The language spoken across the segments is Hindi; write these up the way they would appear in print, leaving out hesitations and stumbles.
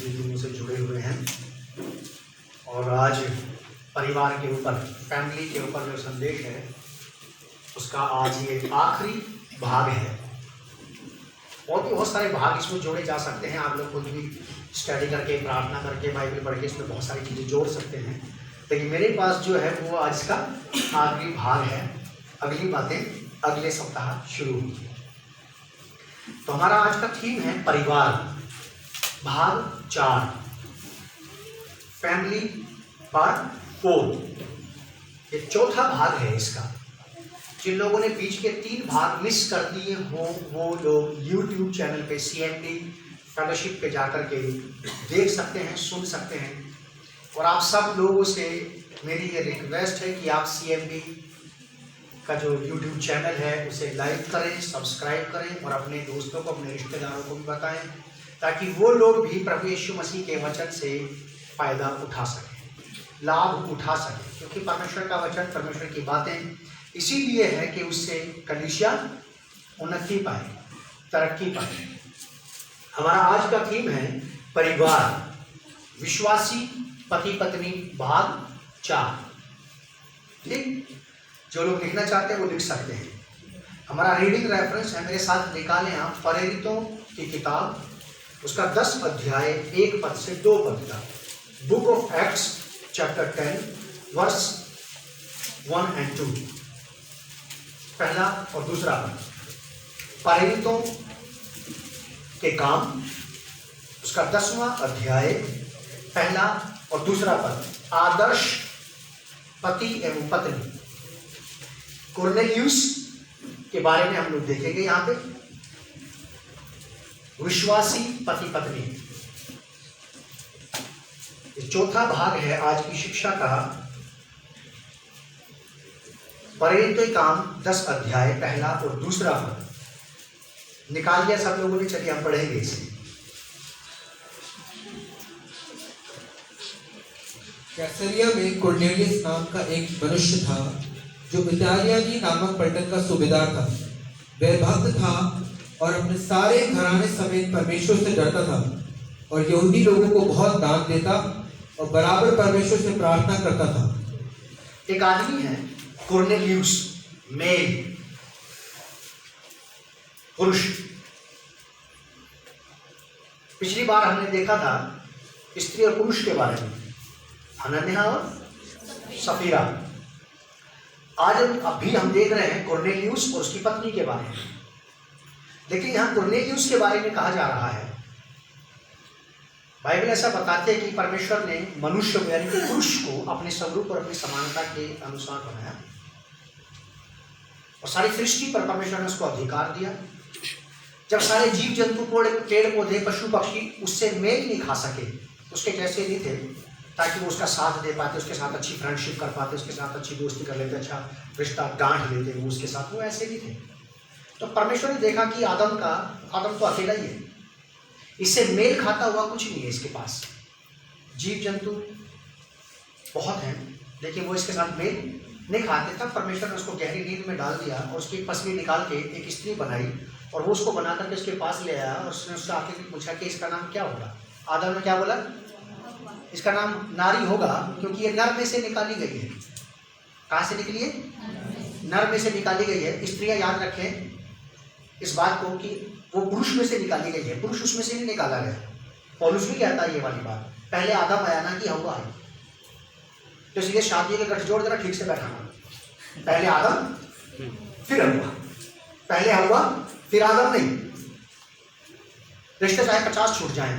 पिछले दिनों से जुड़े हुए हैं और आज परिवार के ऊपर, फैमिली के ऊपर जो संदेश है उसका आज ये आखिरी भाग है। और भी बहुत सारे भाग इसमें जोड़े जा सकते हैं। आप लोग खुद भी स्टडी करके, प्रार्थना करके, बाइबल पढ़ के इसमें बहुत सारी चीज़ें जोड़ सकते हैं। लेकिन मेरे पास जो है वो आज का आखिरी भाग है। अगली बातें अगले सप्ताह शुरू होगी। तो हमारा आज का थीम है परिवार, भाग 4, फैमिली पार्ट 4। ये चौथा भाग है इसका। जिन लोगों ने बीच के 3 भाग मिस कर दिए हों वो लोग YouTube चैनल पे CMD फेलोशिप पे जाकर के देख सकते हैं, सुन सकते हैं। और आप सब लोगों से मेरी ये रिक्वेस्ट है कि आप CMD का जो YouTube चैनल है उसे लाइक करें, सब्सक्राइब करें और अपने दोस्तों को, अपने रिश्तेदारों को भी बताएं, ताकि वो लोग भी प्रभु यीशु मसीह के वचन से फ़ायदा उठा सकें, लाभ उठा सकें। क्योंकि परमेश्वर का वचन, परमेश्वर की बातें इसीलिए है कि उससे कलीसिया उन्नति पाए, तरक्की पाए। हमारा आज का थीम है परिवार, विश्वासी पति पत्नी, भाग 4। ठीक, जो लोग लिखना चाहते हैं वो लिख सकते हैं। हमारा रीडिंग रेफरेंस है, मेरे साथ निकालें आप, प्रेरितों की किताब, उसका 10 अध्याय 1 पद से 2 पद का। Book of Acts chapter 10 verse 1 और 2, पहला और दूसरा पद। प्रेरितों के काम, उसका 10वां अध्याय, पहला और दूसरा पद। आदर्श पति एवं पत्नी, कुरनेलियुस के बारे में हम लोग देखेंगे। यहाँ पे विश्वासी पति पत्नी, ये चौथा भाग है आज की शिक्षा का। प्रेरितों के काम 10 अध्याय, पहला और दूसरा पद। निकाल लिया सब लोगों ने? चलिए हम पढ़ेंगे इसे। कैसरिया में कुरनेलियुस नाम का एक मनुष्य था जो इतालियानी नामक पलटन का सूबेदार था। वह भक्त था और अपने सारे घराने समेत परमेश्वर से डरता था और यहूदी लोगों को बहुत दान देता और बराबर परमेश्वर से प्रार्थना करता था। एक आदमी है कुरनेलियुस, मेल, पुरुष। पिछली बार हमने देखा था स्त्री और पुरुष के बारे में, हनन्याह और सफीरा। आज अभी हम देख रहे हैं कुरनेलियुस और उसकी पत्नी के बारे में। लेकिन यहाँ कुरनेलियुस के बारे में कहा जा रहा है, बाइबल ऐसा बताते हैं कि परमेश्वर ने मनुष्य यानी कि पुरुष को अपने स्वरूप और अपनी समानता के अनुसार बनाया और सारी सृष्टि पर परमेश्वर ने उसको अधिकार दिया। जब सारे जीव जंतु, पेड़ पौधे, पशु पक्षी उससे मेल नहीं खा सके, उसके जैसे नहीं थे, ताकि वो उसका साथ दे पाते, उसके साथ अच्छी फ्रेंडशिप कर पाते, उसके साथ अच्छी दोस्ती कर लेते, अच्छा रिश्ता गांठ लेते वो उसके साथ, वो ऐसे नहीं थे। तो परमेश्वर ने देखा कि आदम तो अकेला ही है, इससे मेल खाता हुआ कुछ नहीं है इसके पास। जीव जंतु बहुत हैं लेकिन वो इसके साथ मेल नहीं खाते। तब परमेश्वर ने उसको गहरी नींद में डाल दिया और उसकी पसली निकाल के एक स्त्री बनाई और वो उसको बना करके उसके पास ले आया और उसने उससे आके पूछा कि इसका नाम क्या होगा। आदम ने क्या बोला? इसका नाम नारी होगा, क्योंकि ये नर में से निकाली गई है। कहाँ से निकली है? नर में से निकाली गई है। स्त्रियां याद रखें इस बात को कि वो पुरुष में से निकाली गई है, पुरुष उसमें से नहीं निकाला गया। पौलुस भी कहता है ये वाली बात, पहले आदम आया ना कि हव्वा आई। तो इसलिए शादी के गठजोड़ जरा ठीक से बैठाना, पहले आदम फिर हव्वा, पहले हव्वा फिर आदम नहीं। रिश्ते चाहे 50 छूट जाए,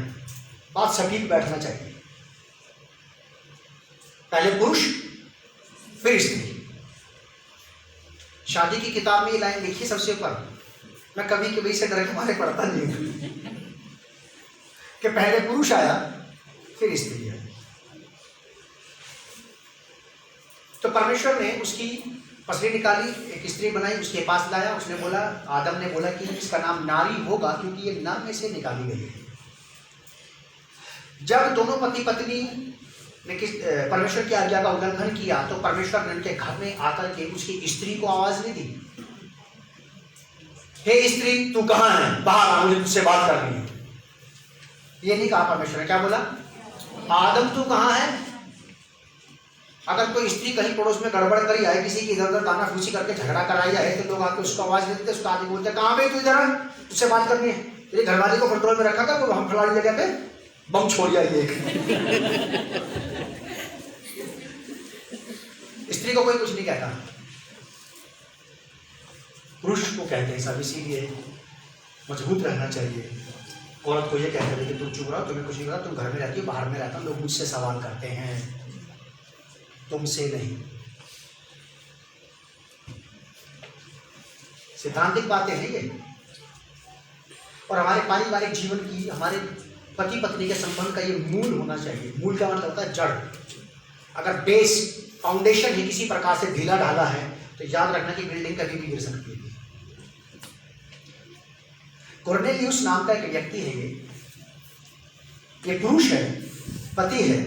बात सटीक बैठना चाहिए। पहले पुरुष फिर स्त्री। शादी की किताब में ये लाइन लिखी सबसे ऊपर। मैं कभी कभी से डर के मारे पढ़ता नहीं हूं कि पहले पुरुष आया फिर स्त्री आई। तो परमेश्वर ने उसकी पसली निकाली, एक स्त्री बनाई, उसके पास लाया। उसने बोला, आदम ने बोला कि इसका नाम नारी होगा क्योंकि ये नर में से निकाली गई है। जब दोनों पति पत्नी ने परमेश्वर की आज्ञा का उल्लंघन किया तो परमेश्वर ने उनके घर में आकर के उसकी स्त्री को आवाज नहीं दी, हे स्त्री तू कहाँ है, बाहर आ, मुझे तुझसे बात करनी है। ये नहीं कहा परमेश्वर ने, क्या बोला? आदम तू कहाँ है? अगर कोई स्त्री कहीं पड़ोस में गड़बड़ करी आए, किसी की इधर उधर ताना फूसी करके झगड़ा कराई है, तो लोग आके उसको आवाज देते, उसका आदमी बोलते कहाँ पे तू, इधर आ, तुझसे बात करनी है। तेरी घरवाली को कंट्रोल में रखा था, वो हम फलानी जगह पे बम छोड़ आई एक। स्त्री को कोई कुछ नहीं कहता, पुरुष को कहते हैं सब। इसीलिए मजबूत रहना चाहिए। औरत को ये कहते हैं कि तुम चुप रहो, तुम्हें कुछ नहीं पता, तुम घर में रहती हो, बाहर में रहता, लोग मुझसे सवाल करते हैं, तुमसे नहीं। सिद्धांतिक बातें हैं ये। और हमारे पारिवारिक जीवन की, हमारे पति पत्नी के संबंध का ये मूल होना चाहिए। मूल का मतलब होता है जड़। अगर बेस, फाउंडेशन ही किसी प्रकार से ढीला ढाला है, तो याद रखना कि बिल्डिंग कभी भी गिर सकती है। कोर्नेलियुस नाम का एक व्यक्ति है, ये पुरुष है, पति है।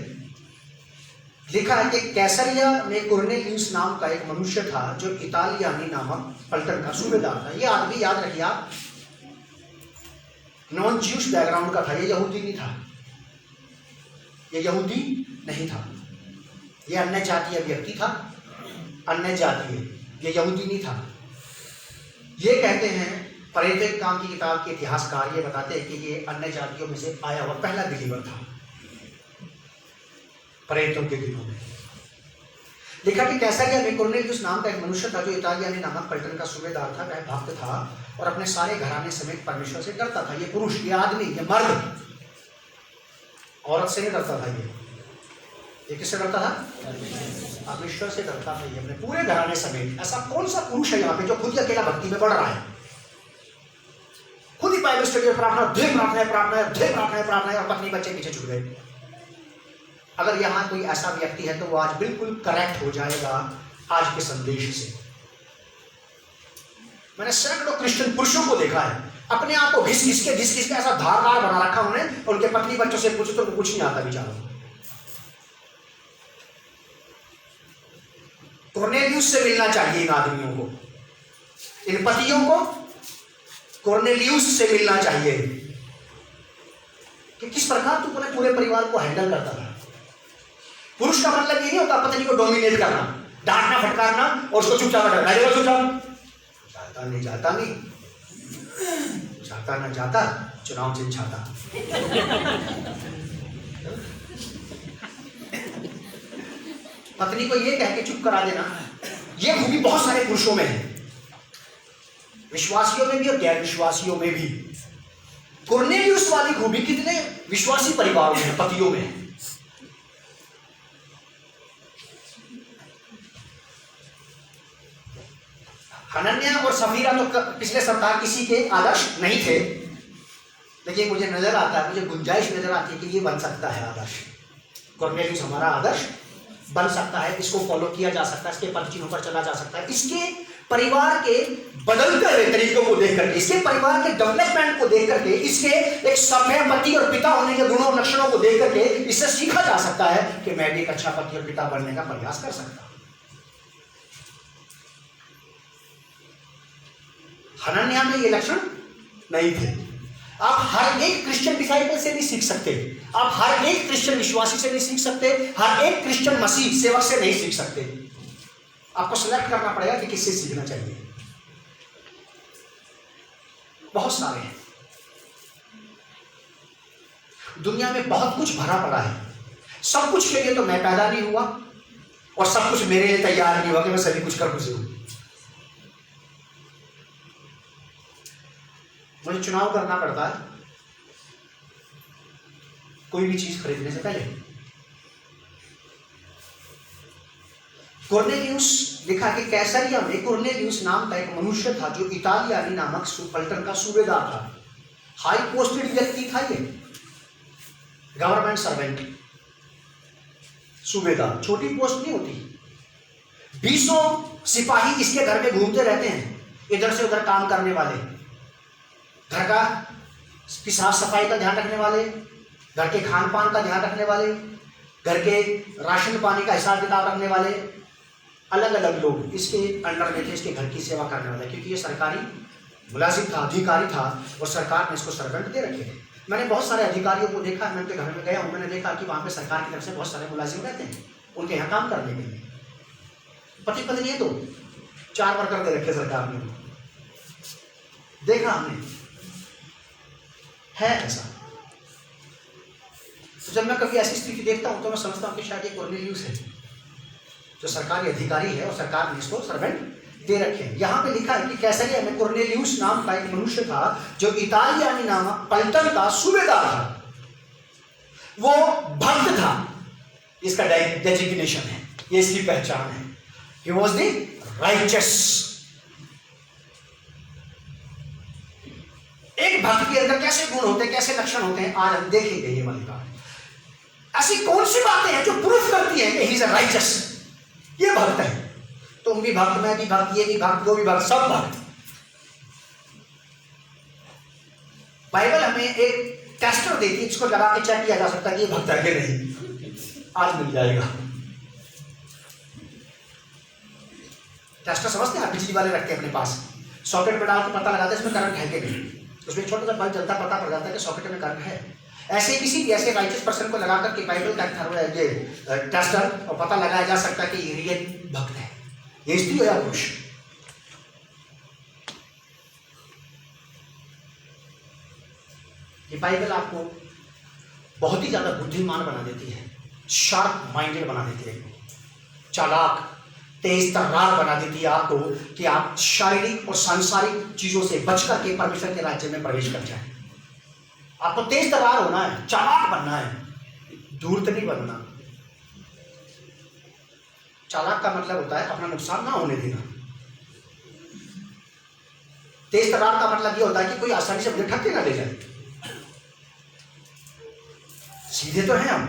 लिखा है कि कैसरिया में कोर्नेलियुस नाम का एक मनुष्य था जो इतालियानी नामक पलटन का सूबेदार था। ये आदमी, याद रखिए आप, नॉन ज्यूश बैकग्राउंड का था। ये यहूदी नहीं था, ये यहूदी नहीं था, ये अन्य जातीय व्यक्ति था, अन्य जातीय, ये यहूदी नहीं था। ये कहते हैं, प्रेरित काम की किताब के इतिहासकार ये बताते हैं कि ये अन्य जातियों में से आया हुआ पहला बिलीवर था प्रेरितों के दिनों में। लिखा कि कैसरिया में कोर्नेलियुस नाम का एक मनुष्य था जो इतालियानी नामक पलटन का सूबेदार था। वह भक्त था और अपने सारे घराने समेत परमेश्वर से डरता था। ये पुरुष, ये आदमी, ये मर्द, औरत से नहीं डरता था। ये किससे डरता था? परमेश्वर से डरता था। ये अपने पूरे घराने समेत। ऐसा कौन सा पुरुष है यहाँ पे जो खुद ही अकेला भक्ति में बढ़ रहा है, खुद ही बाइबल स्टडी में प्रार्थना, ढेर प्रार्थना है, प्रार्थना है, ढेर प्रार्थना है, प्रार्थना है, और पत्नी बच्चे पीछे छूट गए। अगर यहां कोई ऐसा व्यक्ति है तो वो आज बिल्कुल करेक्ट हो जाएगा आज के संदेश से। मैंने सैकड़ों क्रिश्चियन पुरुषों को देखा है, अपने आप को घिस घिस के ऐसा धारदार बना रखा उन्हें, और उनके पत्नी बच्चों से पूछो तो कुछ नहीं आता बेचारों को। कोर्नेलियुस से मिलना चाहिए इन आदमियों को, इन पतियों को कोर्नेलियुस से मिलना चाहिए कि किस प्रकार तू अपने पूरे परिवार को हैंडल करता था। पुरुष का मतलब ये नहीं होता पत्नी को डोमिनेट करना, डांटना, फटकारना और उसको चुपचाप हटाना। चुपचाप जाता नहीं, जाता नहीं, जाता ना जाता, चुनाव चिन्ह छाता। पत्नी को ये कह के चुप करा देना, ये खूबी बहुत सारे पुरुषों में है, विश्वासियों में भी और गैर विश्वासियों में भी। कोर्नेलियुस वाली खूबी कितने विश्वासी परिवारों में, पतियों में है। हनन्या और सफीरा तो पिछले सप्ताह किसी के आदर्श नहीं थे, लेकिन मुझे नजर आता है, मुझे गुंजाइश नजर आती है कि ये बन सकता है आदर्श। कोर्नेलियुस हमारा आदर्श बन सकता है, इसको फॉलो किया जा सकता है, इसके पदचिन्हों पर चला जा सकता है, इसके परिवार के बदलते हुए तरीकों को देख करके, इसके परिवार के डेवलपमेंट को देख करके, इसके एक सभ्य पति और पिता होने के गुणों और लक्षणों को देख करके इससे सीखा जा सकता है कि मैं भी एक अच्छा पति और पिता बनने का प्रयास कर सकता हूं। हनन्या में ये लक्षण नहीं थे। आप हर एक क्रिश्चियन डिसाइपल से नहीं सीख सकते, आप हर एक क्रिश्चियन विश्वासी से नहीं सीख सकते, हर एक क्रिश्चियन मसीह सेवक से नहीं सीख सकते। आपको सिलेक्ट करना पड़ेगा कि किससे सीखना चाहिए। बहुत सारे हैं, दुनिया में बहुत कुछ भरा पड़ा है। सब कुछ के लिए तो मैं पैदा नहीं हुआ और सब कुछ मेरे लिए तैयार नहीं हुआ कि मैं सभी कुछ कर गुजरूं। मुझे चुनाव करना पड़ता है कोई भी चीज खरीदने से पहले। कोर्नेलियुस, लिखा कि कैसरिया में कोर्नेलियुस नाम का एक मनुष्य था जो इतालियानी नामक पलटन का सूबेदार था। हाई पोस्टेड व्यक्ति था ये, गवर्नमेंट सर्वेंट, सूबेदार, छोटी पोस्ट नहीं होती। 20 सिपाही इसके घर में घूमते रहते हैं, इधर से उधर काम करने वाले, घर का की साफ सफाई का ध्यान रखने वाले, घर के खान पान का ध्यान रखने वाले, घर के राशन पानी का हिसाब किताब रखने वाले, अलग अलग लोग इसके अंडर में थे, इसके घर की सेवा करने वाले, क्योंकि ये सरकारी मुलाजिम था, अधिकारी था और सरकार ने इसको सर्वेंट दे रखे थे। मैंने बहुत सारे अधिकारियों को देखा, मैं उनके घर में गया हूँ, मैंने देखा कि वहाँ पे सरकार की तरफ से बहुत सारे मुलाजिम रहते हैं उनके यहाँ काम करने के लिए। पति पत्नी है तो 4 वर्कर दे रखे सरकार ने, देखा हमने, है ऐसा। तो जब मैं कभी ऐसी स्थिति देखता हूँ तो मैं समझता हूँ कि शायद ये कॉर्नेलियस है जो सरकारी अधिकारी है और सरकार ने इसको सर्वेंट दे रखे हैं। यहाँ पे लिखा है कि कैसरिया में कॉर्नेलियस नाम का एक मनुष्य था जो इतालियानी नामक पलटन का सूबेदार था। वो भक्त था, इसका डेजिग्नेशन है, ये इसकी पहचान है। He was the righteous। एक भक्त के अंदर कैसे गुण होते हैं, कैसे लक्षण होते हैं, आज हम देखेंगे ये वाली बात। ऐसी कौन सी बातें हैं जो प्रूफ करती हैं कि ही इज अ राइचस, ये भक्त है। तुम भी भक्त, मैं भी भक्त, ये भी भक्त, वो भी भक्त, सब भक्त। बाइबल हमें एक टेस्टर देती है जिसको लगा के चेक किया जा सकता है कि ये भक्त है कि नहीं, आज मिल जाएगा। टेस्टर समझते हैं, बिजली वाले रखते हैं अपने पास, सॉकेट में डाल के पता लगाते हैं इसमें करंट है कि नहीं, उसमें छोटा सा बल्ब जलता, पता पड़ जाता है कि सॉकेट में करंट है। ऐसे किसी भी ऐसे राइचस पर्सन को लगा करके बाइबल का ये टेस्टर और पता लगाया जा सकता है कि ये रियल भक्त है, ये स्त्री हो या पुरुष। ये बाइबल आपको बहुत ही ज्यादा बुद्धिमान बना देती है, शार्प माइंडेड बना देती है, चालाक तेज तर्रार बना देती है आपको कि आप शारीरिक और सांसारिक चीजों से बच करके परमेश्वर के राज्य में प्रवेश कर जाए। आपको तेज तर्रार होना है, चालाक बनना है, धूर्त नहीं बनना। चालाक का मतलब होता है अपना नुकसान ना होने देना। तेज तर्रार का मतलब ये होता है कि कोई आसानी से मुझे ठग के ना ले जाए। सीधे तो हैं हम,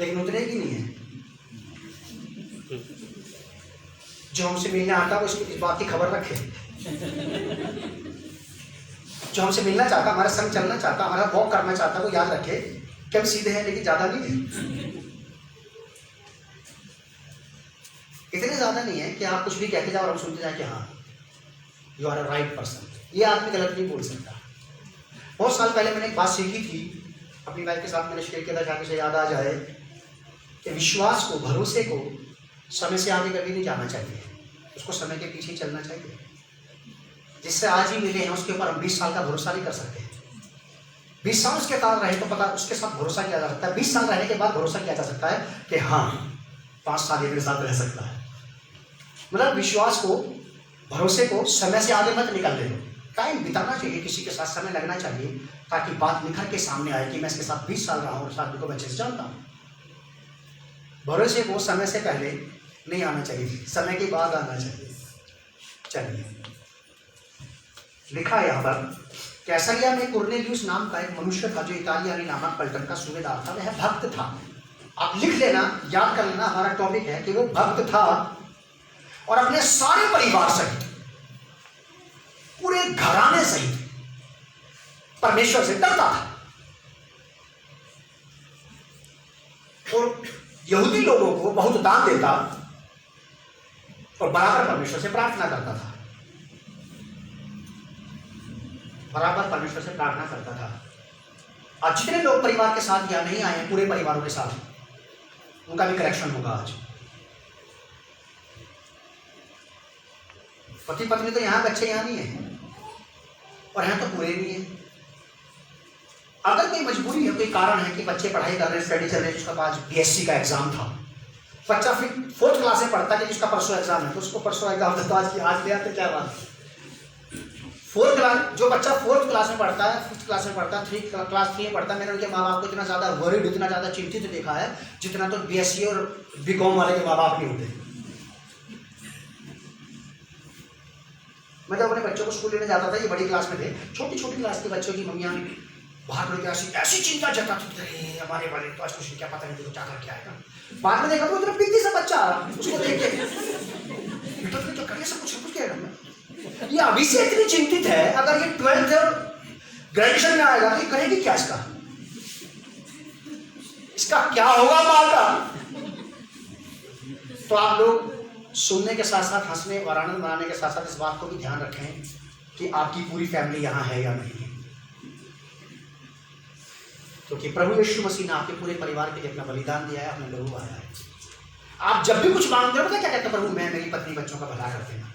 लेकिन उतने भी नहीं है। जो हमसे मिलने आता है वो इस बात की खबर रखे, जो हमसे मिलना चाहता, हमारे संग चलना चाहता, हमारा वॉक करना चाहता, वो याद रखे कि हम सीधे हैं लेकिन ज्यादा नहीं है। इतने ज्यादा नहीं है कि आप कुछ भी कहते जाओ और हम सुनते जाए कि हाँ you are a right person. ये आदमी गलत नहीं बोल सकता। बहुत साल पहले मैंने एक बात सीखी थी अपनी वाइफ के साथ, मैंने शेयर किया था, शायद मुझे याद आ जाए कि विश्वास को, भरोसे को समय से आगे कभी नहीं जाना चाहिए, उसको समय के पीछे चलना चाहिए। जिससे आज ही मिले हैं उसके ऊपर हम 20 साल का भरोसा नहीं कर सकते। 20 साल उसके साथ रहे तो पता उसके साथ भरोसा किया जा सकता है, 20 साल रहने के बाद भरोसा किया जा सकता है कि हाँ 5 साल ये मेरे साथ रह सकता है। मतलब विश्वास को, भरोसे को समय से आगे मत निकलने दो। टाइम बिताना चाहिए, किसी के साथ समय लगना चाहिए ताकि बात निखर के सामने आए कि मैं इसके साथ 20 साल रहा हूँ और इस आदमी को मैं अच्छे से जानता हूँ। भरोसे को समय से पहले नहीं आना चाहिए, समय के बाद आना चाहिए। चलिए, लिखा है यहाँ पर, कैसरिया में कुर्नेलियस नाम का एक मनुष्य था जो इतालियानी नामक पलटन का सूबेदार था। वह भक्त था। आप लिख लेना, याद कर लेना, हमारा टॉपिक है कि वो भक्त था और अपने सारे परिवार सहित, पूरे घराने सहित परमेश्वर से डरता था और यहूदी लोगों को बहुत दान देता और बराबर परमेश्वर से प्रार्थना करता था, बराबर परमेश्वर से प्रार्थना करता था। आज जितने लोग परिवार के साथ यहाँ नहीं आए, पूरे परिवारों के साथ, उनका भी करेक्शन होगा। आज पति पत्नी तो यहाँ, बच्चे यहाँ नहीं है और यहाँ तो पूरे नहीं है। अगर कोई मजबूरी है, कोई कारण है कि बच्चे पढ़ाई कर रहे हैं, स्टडी चल रहे हैं, जिसका पास BSc का एग्जाम था, बच्चा फिर 4th क्लास में पढ़ता है कि जिसका परसों एग्जाम है तो उसको परसों एग्जाम था तो आज ले आते, क्या बात। 4th क्लास, जो बच्चा 4th क्लास में पढ़ता है, 5th क्लास में पढ़ता है, क्लास 3 में पढ़ता है, मैंने उनके माँ बाप को इतना ज्यादा वरीड, इतना ज्यादा चिंतित देखा है जितना तो BSc और BCom वाले के माँ बाप नहीं होते। मैं जब अपने बच्चों को स्कूल लेने जाता था, ये बड़ी क्लास में थे, छोटी छोटी क्लास के बच्चों की मम्मियाँ बाहर लोग ऐसी चिंता जताती थी, हमारे वाले तो आज कुछ क्या पता नहीं तो क्या करके आएगा। बाद में देखा तो इतना पिद्दी सा बच्चा, उसको देख के बेटा तो करिए सब कुछ कहेगा। ये अभी से इतनी चिंतित है, अगर ये 12th और ग्रेजुएशन में आएगा तो ये करेगी क्या, इसका क्या होगा बाल का। तो आप लोग सुनने के साथ साथ हंसने और आनंद मनाने के साथ साथ इस बात को भी ध्यान रखें कि आपकी पूरी फैमिली यहाँ है या नहीं है। क्योंकि प्रभु यीशु मसीह ने आपके पूरे परिवार के लिए अपना बलिदान दिया है, अपने लहू बहाया है। आप जब भी कुछ मांगते हो, पता क्या कहते हैं? प्रभु मैं मेरी पत्नी बच्चों का भला कर देना।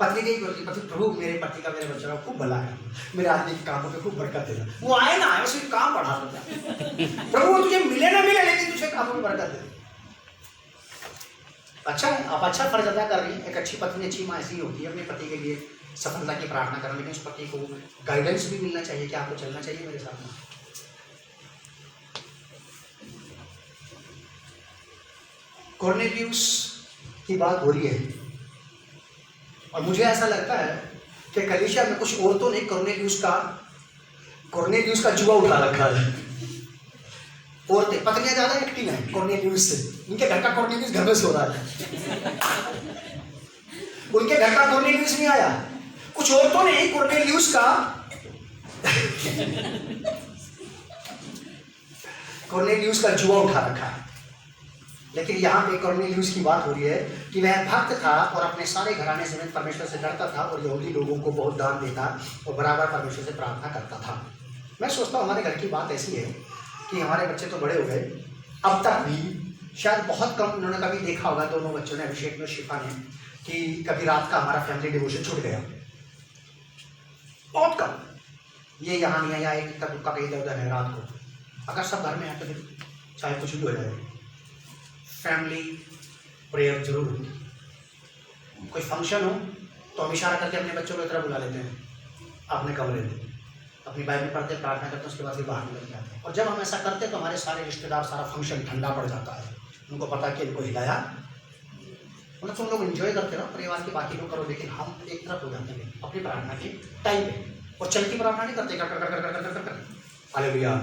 पत्नी नहीं बोलती, पति प्रभु मेरे पति का मेरे बच्चों का खूब भला कर, मेरे आदमी के कामों में खूब बरकत देना। वो आए ना आए, उसके काम बढ़ा देता। प्रभु वो तुझे मिले ना मिले, लेकिन तुझे कामों में बरकत दे। अच्छा है, आप अच्छा फर्ज अदा कर रही हैं। एक अच्छी पत्नी, अच्छी माँ ऐसी होती है, अपने पति के लिए सफलता की प्रार्थना करना, लेकिन उस पति को गाइडेंस भी मिलना चाहिए कि आपको चलना चाहिए मेरे साथ में। कॉर्नेलियस की बात हो रही है और मुझे ऐसा लगता है कि कलीसिया में कुछ औरतों ने कॉर्नेलियस का जुआ उठा रखा है। औरतें, पत्नियां ज्यादा एक्टिव हैं कॉर्नेलियस से। उनके घर का कॉर्नेलियस घर में सो रहा है, उनके घर का कॉर्नेलियस नहीं आया। कुछ औरतों ने कॉर्नेलियस का जुआ उठा रखा है। लेकिन यहाँ पे कॉर्नेलियस की बात हो रही है कि वह भक्त था और अपने सारे घराने समेत परमेश्वर से डरता था और यहूदी लोगों को बहुत दान देता और बराबर परमेश्वर से प्रार्थना करता था। मैं सोचता हूँ हमारे घर की बात ऐसी है कि हमारे बच्चे तो बड़े हो गए, अब तक भी शायद बहुत कम उन्होंने कभी देखा होगा, दोनों बच्चों ने, अभिषेक में शिफा ने, कि कभी रात का हमारा फैमिली डिवोशन छूट गया। बहुत कम। ये यहाँ नहीं है या एक दुक्का कहीं इधर उधर है रात को। अगर सब घर में है तो फिर चाहे कुछ भी हो जाए, फैमिली प्रेयर जरूर होती। कोई फंक्शन हो तो हम इशारा करके अपने बच्चों को इतना बुला लेते हैं अपने कमरे में, अपनी बाइबल पढ़ते, प्रार्थना करते, उसके बाद फिर बाहर निकल जाते हैं। और जब हम ऐसा करते हैं तो हमारे सारे रिश्तेदार, सारा फंक्शन ठंडा पड़ जाता है। उनको पता कि इनको हिलाया, मतलब तुम लोग एंजॉय करते रहो, परिवार के बाकी लोग करो, लेकिन हम एक तरफ हो जाते हैं अपनी प्रार्थना के टाइम पे। और चलती प्रार्थना नहीं करते, कर हालेलुया,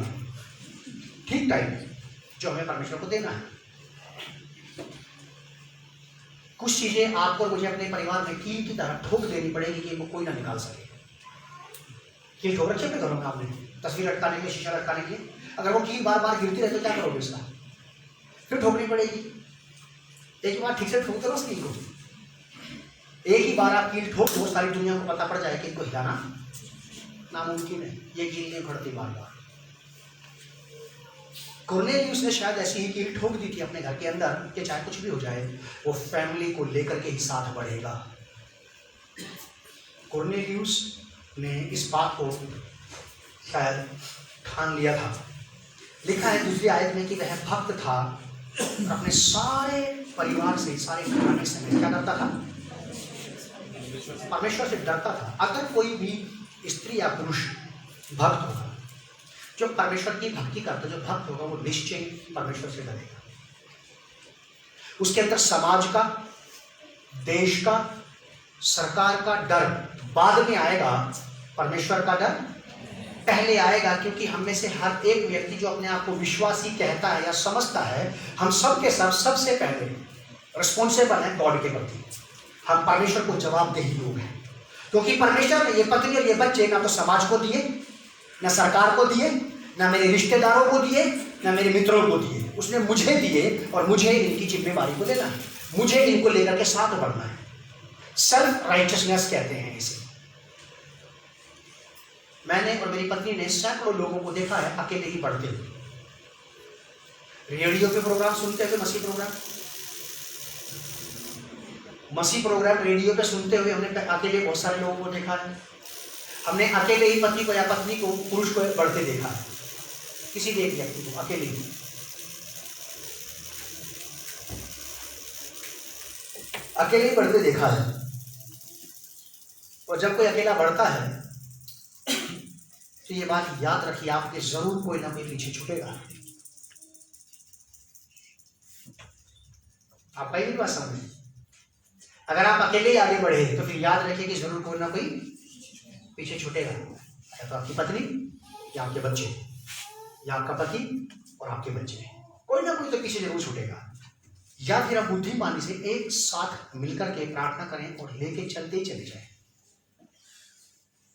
ठीक टाइम जो हमें परमेश्वर को देना है। कुछ चीजें आपको और मुझे अपने परिवार में कील की तरह ठोक देनी पड़ेगी कि इनको कोई ना निकाल सके। कील ठोक रखे अपने घरों में आपने, तस्वीर लटकाने के लिए, शीशा लटकाने के लिए। अगर वो कील बार बार गिरती रहे तो क्या करोगे इसका? फिर ठोकनी पड़ेगी। एक ही बार ठीक से ठोक दो उस कील को, एक ही बार आप कील ठोक दो, सारी दुनिया को पता पड़ जाए कि इनको हिलाना नामुमकिन है। ये कील नहीं उखड़ती बार बार। कॉर्नेलियस ने शायद ऐसी ही कील ठोक दी थी अपने घर के अंदर कि चाहे कुछ भी हो जाए वो फैमिली को लेकर के ही साथ बढ़ेगा। कॉर्नेलियस ने इस बात को शायद ठान लिया था। लिखा है दूसरी आयत में कि वह भक्त था और अपने सारे परिवार से, सारे घराने से क्या करता था? परमेश्वर से डरता था। अगर कोई भी स्त्री या पुरुष भक्त होगा, जो परमेश्वर की भक्ति करता, जो भक्त होगा, वो निश्चय परमेश्वर से डरेगा। उसके अंदर समाज का, देश का, सरकार का डर बाद में आएगा, परमेश्वर का डर पहले आएगा। क्योंकि हम में से हर एक व्यक्ति जो अपने आप को विश्वासी कहता है या समझता है, हम सब के सब सबसे पहले रिस्पॉन्सिबल है गॉड के प्रति। हम परमेश्वर को जवाबदेही लोग हैं, क्योंकि परमेश्वर ने ये पत्नी और ये बच्चे ना तो समाज को दिए, ना सरकार को दिए, ना मेरे रिश्तेदारों को दिए, ना मेरे मित्रों को दिए। उसने मुझे दिए और मुझे इनकी जिम्मेवारी को लेना है, मुझे इनको लेकर के साथ बढ़ना है। सेल्फ राइटियसनेस कहते हैं इसे। मैंने और मेरी पत्नी ने सैकड़ों लोगों को देखा है अकेले ही बढ़ते हुए, रेडियो पे प्रोग्राम सुनते हुए, मसीह प्रोग्राम रेडियो पे सुनते हुए हमने अकेले बहुत सारे लोगों को देखा है। हमने अकेले ही पति को या पत्नी को, पुरुष को बढ़ते देखा है, किसी भी एक व्यक्ति को अकेले ही। अकेले ही बढ़ते देखा है। और जब कोई अकेला बढ़ता है तो ये बात याद रखिए, आपके जरूर कोई ना कोई पीछे छूटेगा। आप पहली बात समझें, अगर आप अकेले ही आगे बढ़े तो फिर याद रखिए कि जरूर कोई ना कोई पीछे छूटेगा। या तो आपकी पत्नी, या आपके बच्चे, या आपका पति और आपके बच्चे, कोई ना कोई तो पीछे जरूर छूटेगा। या फिर आप बुद्धिमानी से एक साथ मिलकर के प्रार्थना करें और लेके चलते ही चले जाएं।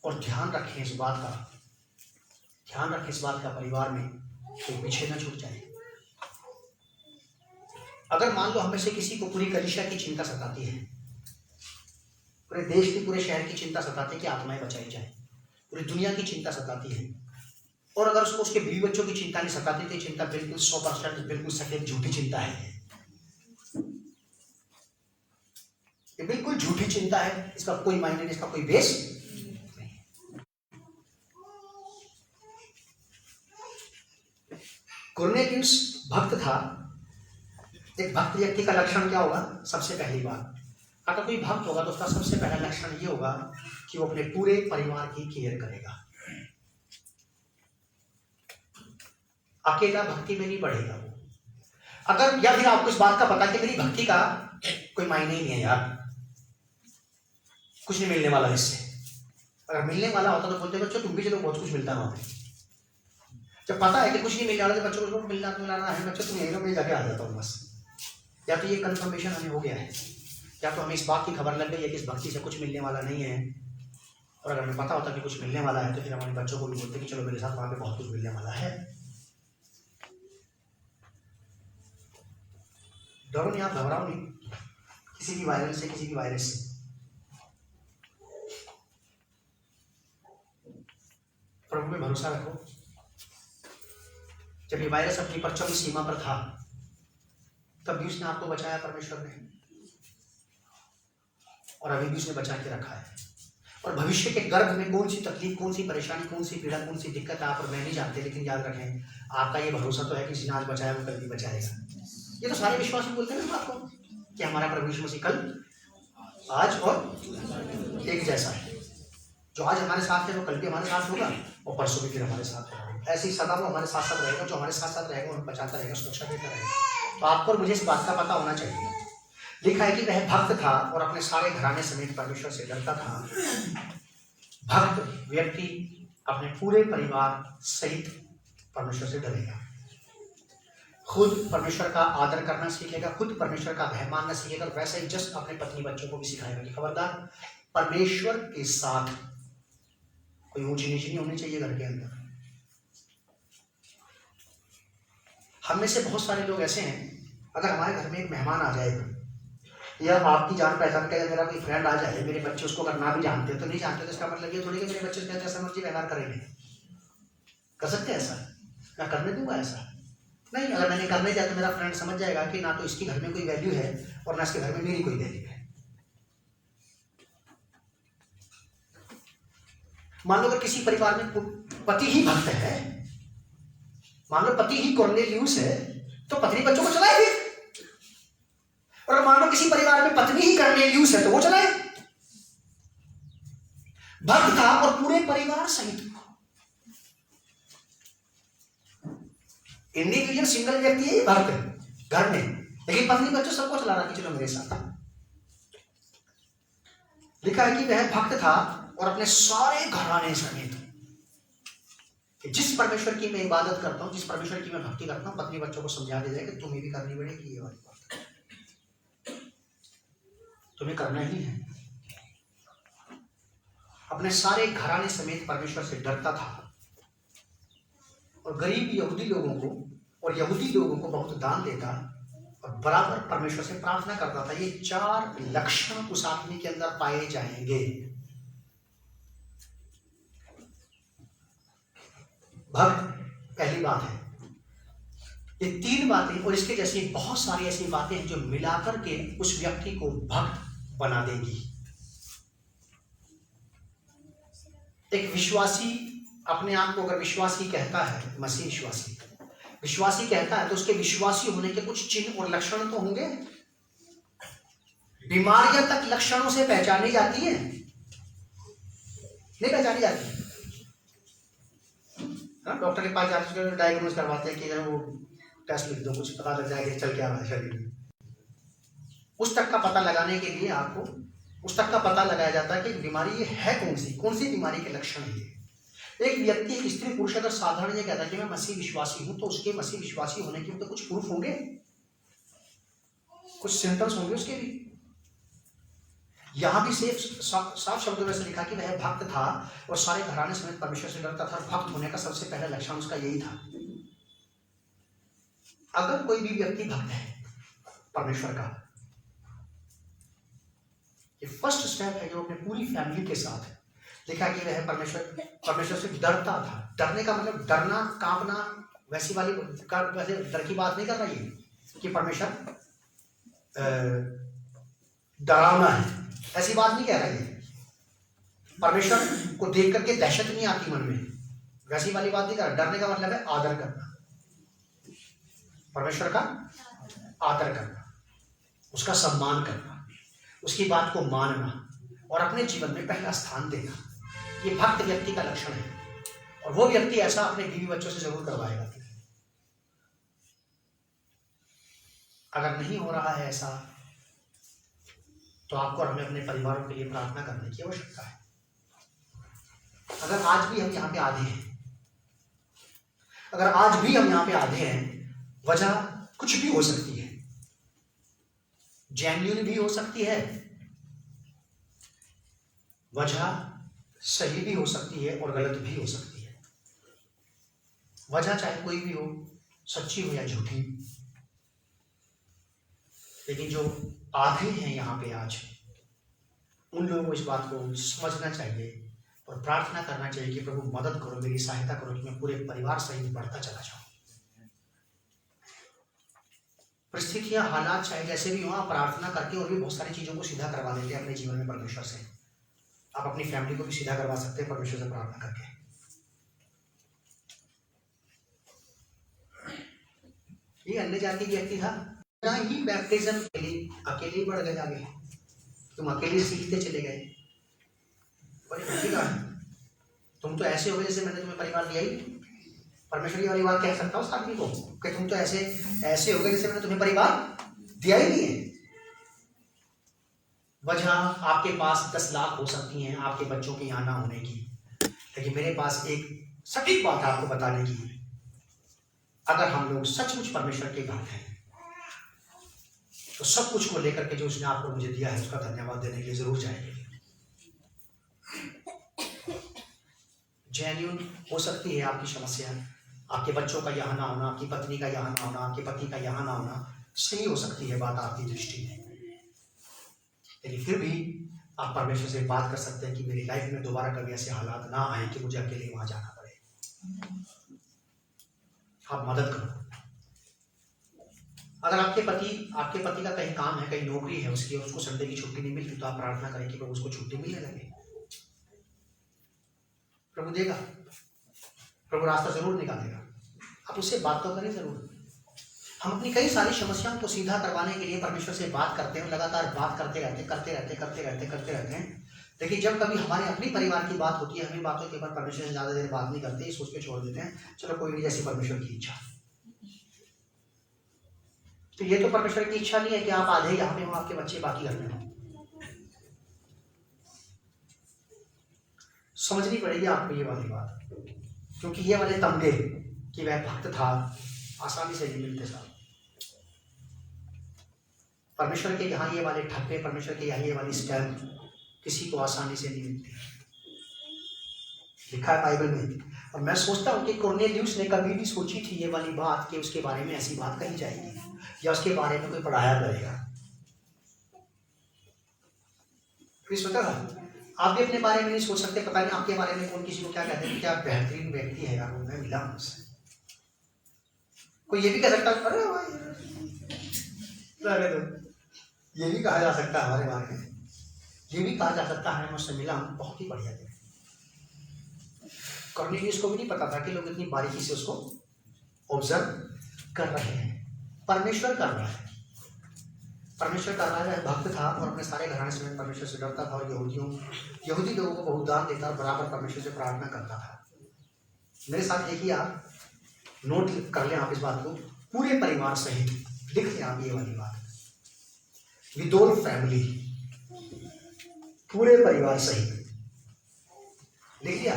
और ध्यान रखें इस बात का, परिवार में कोई पीछे ना छूट जाए। अगर मान लो हमें से किसी को पूरी कलीसिया की चिंता सताती है, पूरे देश की, पूरे शहर की चिंता सताती है कि आत्माएं बचाई जाए, पूरी दुनिया की चिंता सताती है, और अगर उसको उसके बीवी बच्चों की चिंता नहीं सताती तो चिंता बिल्कुल 100% बिल्कुल सफेद झूठी चिंता है, ये बिल्कुल झूठी चिंता है, इसका कोई मायने नहीं, इसका कोई बेस नहीं। कुरनेलियुस भक्त था। एक भक्त व्यक्ति का लक्षण क्या होगा? सबसे पहली बात, अगर कोई भक्त होगा तो उसका सबसे पहला लक्षण ये होगा कि वो अपने पूरे परिवार की केयर करेगा। अकेला भक्ति में नहीं बढ़ेगा वो। अगर या फिर आपको इस बात का पता कि मेरी भक्ति का कोई मायने ही नहीं है यार, कुछ नहीं मिलने वाला इससे, अगर मिलने वाला होता तो बोलते बच्चों तुम भी चलो, बहुत कुछ मिलता है वहां पे। जब पता है कि कुछ नहीं मिलने वाला तो बच्चों को मिलाना है, बच्चों तुम यहीं में जाके आ जाता हूँ बस। या तो ये कंफर्मेशन हमें हो गया है, या तो हमें इस बात की खबर लग गई है कि इस भक्ति से कुछ मिलने वाला नहीं है, और अगर हमें पता होता कि कुछ मिलने वाला है तो फिर हमारे बच्चों को भी बोलते कि चलो मेरे साथ वहां पे बहुत कुछ मिलने वाला है। डरो नहीं, आप घबराओ नहीं किसी भी वायरस से, किसी भी वायरस से। प्रभु में भरोसा रखो। जब ये वायरस अपनी परचम सीमा पर था तब भी उसने आपको बचाया परमेश्वर ने, और अभी भी उसने बचा के रखा है। और भविष्य के गर्भ में कौन सी तकलीफ, कौन सी परेशानी, कौन सी पीड़ा, कौन सी दिक्कत आप और मैं नहीं जानते, लेकिन याद रखें आपका ये भरोसा तो है कि जिसने आज बचाया वो कल भी बचाएगा। ये तो सारे विश्वासी बोलते हैं ना आपको कि हमारा प्रभु यीशु मसीह कल, आज और एक जैसा है। जो आज हमारे साथ है वो कल भी हमारे साथ होगा, और परसों भी फिर हमारे साथ होगा। ऐसे ही सदा वो हमारे साथ साथ रहेगा। जो हमारे साथ साथ रहेगा वो हमें बचाता रहेगा, सुरक्षा देता रहेगा। तो आपको और मुझे इस बात का पता होना चाहिए। लिखा है कि वह भक्त था और अपने सारे घराने समेत परमेश्वर से डरता था। भक्त व्यक्ति अपने पूरे परिवार सहित परमेश्वर से डरेगा। खुद परमेश्वर का आदर करना सीखेगा, खुद परमेश्वर का भय मानना सीखेगा। वैसे ही जस्ट अपने पत्नी बच्चों को भी सिखाएगा कि खबरदार परमेश्वर के साथ कोई ऊंची नीची नहीं होनी चाहिए घर के अंदर। हम में से बहुत सारे लोग ऐसे हैं, अगर हमारे घर में एक मेहमान आ जाए या आपकी जान पहचान का, या मेरा कोई फ्रेंड आ जाए, मेरे बच्चे उसको अगर ना भी जानते हो तो नहीं जानते, तो इसका मतलब ये थोड़ी कि मेरे बच्चे क्या जैसा मर्जी व्यवहार करेंगे। कर सकते हैं ऐसा? मैं करने दूंगा ऐसा नहीं। अगर मैंने करने जाए तो मेरा फ्रेंड समझ जाएगा कि ना तो इसके घर में कोई वैल्यू है और ना इसके घर में मेरी कोई वैल्यू है। मान लो अगर किसी परिवार में पति ही भक्त है, मान लो पति ही कुरनेलियुस है, तो पत्नी बच्चों को चलाए फिर। और मान लो किसी परिवार में पत्नी ही कुरनेलियुस है तो वो चलाए। भक्त था और पूरे परिवार सहित। इंडिविजुअल सिंगल व्यक्ति है भक्त घर में, लेकिन पत्नी बच्चों सबको चला रहा कि चलो मेरे साथ। लिखा है कि वह भक्त था और अपने सारे घराने समेत। जिस परमेश्वर की मैं इबादत करता हूं, जिस परमेश्वर की मैं भक्ति करता हूं, पत्नी बच्चों को समझा दे जाए कि तुम्हें भी करनी पड़ेगी ये वाली बात, तुम्हें करना ही है। अपने सारे घराने समेत परमेश्वर से डरता था और गरीब यहूदी लोगों को और यहूदी लोगों को बहुत दान देता और बराबर परमेश्वर से प्रार्थना करता था। ये 4 लक्षण उस आदमी के अंदर पाए जाएंगे। भक्त पहली बात है। ये 3 बातें और इसके जैसी बहुत सारी ऐसी बातें हैं जो मिलाकर के उस व्यक्ति को भक्त बना देगी। एक विश्वासी अपने आप को अगर विश्वासी कहता है, मसीह विश्वासी कहता है, तो उसके विश्वासी होने के कुछ चिन्ह और लक्षण तो होंगे। बीमारियां तक लक्षणों से पहचानी जाती है, नहीं पहचानी जाती? डॉक्टर के पास जाकर डायग्नोज करवाते हैं कि वो टेस्ट लिख दो, कुछ पता लग जाएगा चल क्या रहा है शरीर में। उस तक का पता लगाने के लिए आपको उस तक का पता लगाया जाता है कि बीमारी ये है कौन सी बीमारी के लक्षण है। एक व्यक्ति, एक स्त्री पुरुष अगर साधारण ये कहता है कि मैं मसीह विश्वासी हूं, तो उसके मसीह विश्वासी होने के तो कुछ प्रूफ होंगे, कुछ सिम्टम्स होंगे उसके भी। यहां भी साफ शब्दों में से लिखा कि वह भक्त था और सारे घराने समेत परमेश्वर से डरता था। भक्त होने का सबसे पहला लक्षण उसका यही था। अगर कोई भी व्यक्ति भक्त है परमेश्वर का, ये फर्स्ट स्टेप है जो अपने पूरी फैमिली के साथ लिखा कि वह परमेश्वर से डरता था। डरने का मतलब डरना, कांपना, वैसी वाली वैसे डर की बात नहीं कर रहा ये कि परमेश्वर डरावना है, ऐसी बात नहीं कह रहा ये। परमेश्वर को देख करके दहशत नहीं आती मन में, वैसी वाली बात नहीं कर रहा। डरने का मतलब है आदर करना, परमेश्वर का आदर करना, उसका सम्मान करना, उसकी बात को मानना और अपने जीवन में पहला स्थान देना। ये भक्त व्यक्ति का लक्षण है, और वो व्यक्ति ऐसा अपने बीवी बच्चों से जरूर करवाएगा। अगर नहीं हो रहा है ऐसा, तो आपको और हमें अपने परिवारों के लिए प्रार्थना करने की आवश्यकता है। अगर आज भी हम यहाँ पे आधे हैं, अगर आज भी हम यहाँ पे आधे हैं, वजह कुछ भी हो सकती है, जेन्युइन भी हो सकती है, वजह सही भी हो सकती है और गलत भी हो सकती है। वजह चाहे कोई भी हो, सच्ची हो या झूठी, लेकिन जो आधे हैं यहाँ पे आज, उन लोगों को इस बात को समझना चाहिए और प्रार्थना करना चाहिए कि प्रभु मदद करो, मेरी सहायता करो कि मैं पूरे परिवार सहित बढ़ता चला जाऊं। परिस्थितियां, हालात चाहे जैसे भी हो, आप प्रार्थना करके और भी बहुत सारी चीजों को सीधा करवा देते हैं अपने जीवन में परमेश्वर से। आप अपनी फैमिली को भी सीधा करवा सकते हैं परमेश्वर से प्रार्थना करके। ये अन्य जाति व्यक्ति था, ही बैप्टिज्म के लिए अकेले ही बढ़ गए आगे, तुम अकेले सीखते चले गए। बड़ी भक्ति का है, तुम तो ऐसे हो गए जैसे मैंने तुम्हें परिवार दिया ही। परमेश्वर ये वाली बात कह सकता हूँ उस आदमी को कि तुम तो ऐसे हो गए जैसे मैंने तुम्हें परिवार दिया ही नहीं है। वजह आपके पास 10 लाख हो सकती हैं आपके बच्चों के यहाँ ना होने की, लेकिन मेरे पास एक सटीक बात है आपको बताने की। अगर हम लोग सचमुच परमेश्वर के भक्त हैं, तो सब कुछ को लेकर के जो उसने आपको मुझे दिया है उसका धन्यवाद देने के लिए जरूर जाएंगे। जेन्युइन हो सकती है आपकी समस्या, आपके बच्चों का यहाँ ना होना, आपकी पत्नी का यहाँ ना होना, आपके पति का यहाँ ना होना, सही हो सकती है बात आपकी दृष्टि में, लेकिन फिर भी आप परमेश्वर से बात कर सकते हैं कि मेरी लाइफ में दोबारा कभी ऐसे हालात ना आए कि मुझे अकेले वहां जाना पड़े। आप मदद करो। अगर आपके पति का कहीं काम है, कहीं नौकरी है उसकी, और उसको संडे की छुट्टी नहीं मिलती, तो आप प्रार्थना करें कि प्रभु उसको छुट्टी मिलने लगे। प्रभु देगा, प्रभु रास्ता जरूर निकालेगा। आप उससे बात तो करें जरूर। हम अपनी कई सारी समस्याओं को सीधा करवाने के लिए परमेश्वर से बात करते हैं, लगातार बात करते रहते हैं, लेकिन जब कभी हमारे अपनी परिवार की बात होती है, हम इन बातों के ऊपर परमेश्वर से ज्यादा देर बात नहीं करते, सोच के छोड़ देते हैं, चलो कोई नहीं, जैसी परमेश्वर की इच्छा। तो ये तो परमेश्वर की इच्छा नहीं है कि आप आधे यहाँ पे हो, आपके बच्चे बाकी घर में हो। समझनी पड़ेगी आपको ये वाली बात, क्योंकि ये वाले तमगे कि वह भक्त था आसानी से नहीं मिलते साहब। परमेश्वर के यहाँ ये वाले ठप्पे, परमेश्वर के यहाँ ये वाली स्टैम्प किसी को आसानी से नहीं मिलती, लिखा है बाइबल में। और मैं सोचता हूँ कि कॉर्नेलियस ने कभी भी सोची थी ये वाली बात कि उसके बारे में ऐसी बात कही जाएगी या उसके बारे में कोई पढ़ाया करेगा। फिर सोचा था आप भी अपने बारे में नहीं सोच सकते, पता नहीं आपके बारे में कौन किसी को क्या कहते हैं, क्या बेहतरीन व्यक्ति है यार, मैं मिला उनसे। कोई ये भी कह सकता है, अरे तो ये भी कहा जा सकता है हमारे बारे में, ये भी कहा जा सकता है मैं उससे मिला हूँ, बहुत ही बढ़िया थे। कॉर्नेलियस को भी नहीं पता था कि लोग इतनी बारीकी से उसको ऑब्जर्व कर रहे हैं। परमेश्वर कर रहा है, परमेश्वर कर रहा है। भक्त था और अपने सारे घराने समेत परमेश्वर से डरता था और यहूदी लोगों को बहुत दान देता और बराबर परमेश्वर से प्रार्थना करता था। मेरे साथ देखिए, आप नोट कर लें आप इस बात को, पूरे परिवार सहित लिख लें आप ये वाली बात, विदोल फैमिली, पूरे परिवार सहित लिख लिया।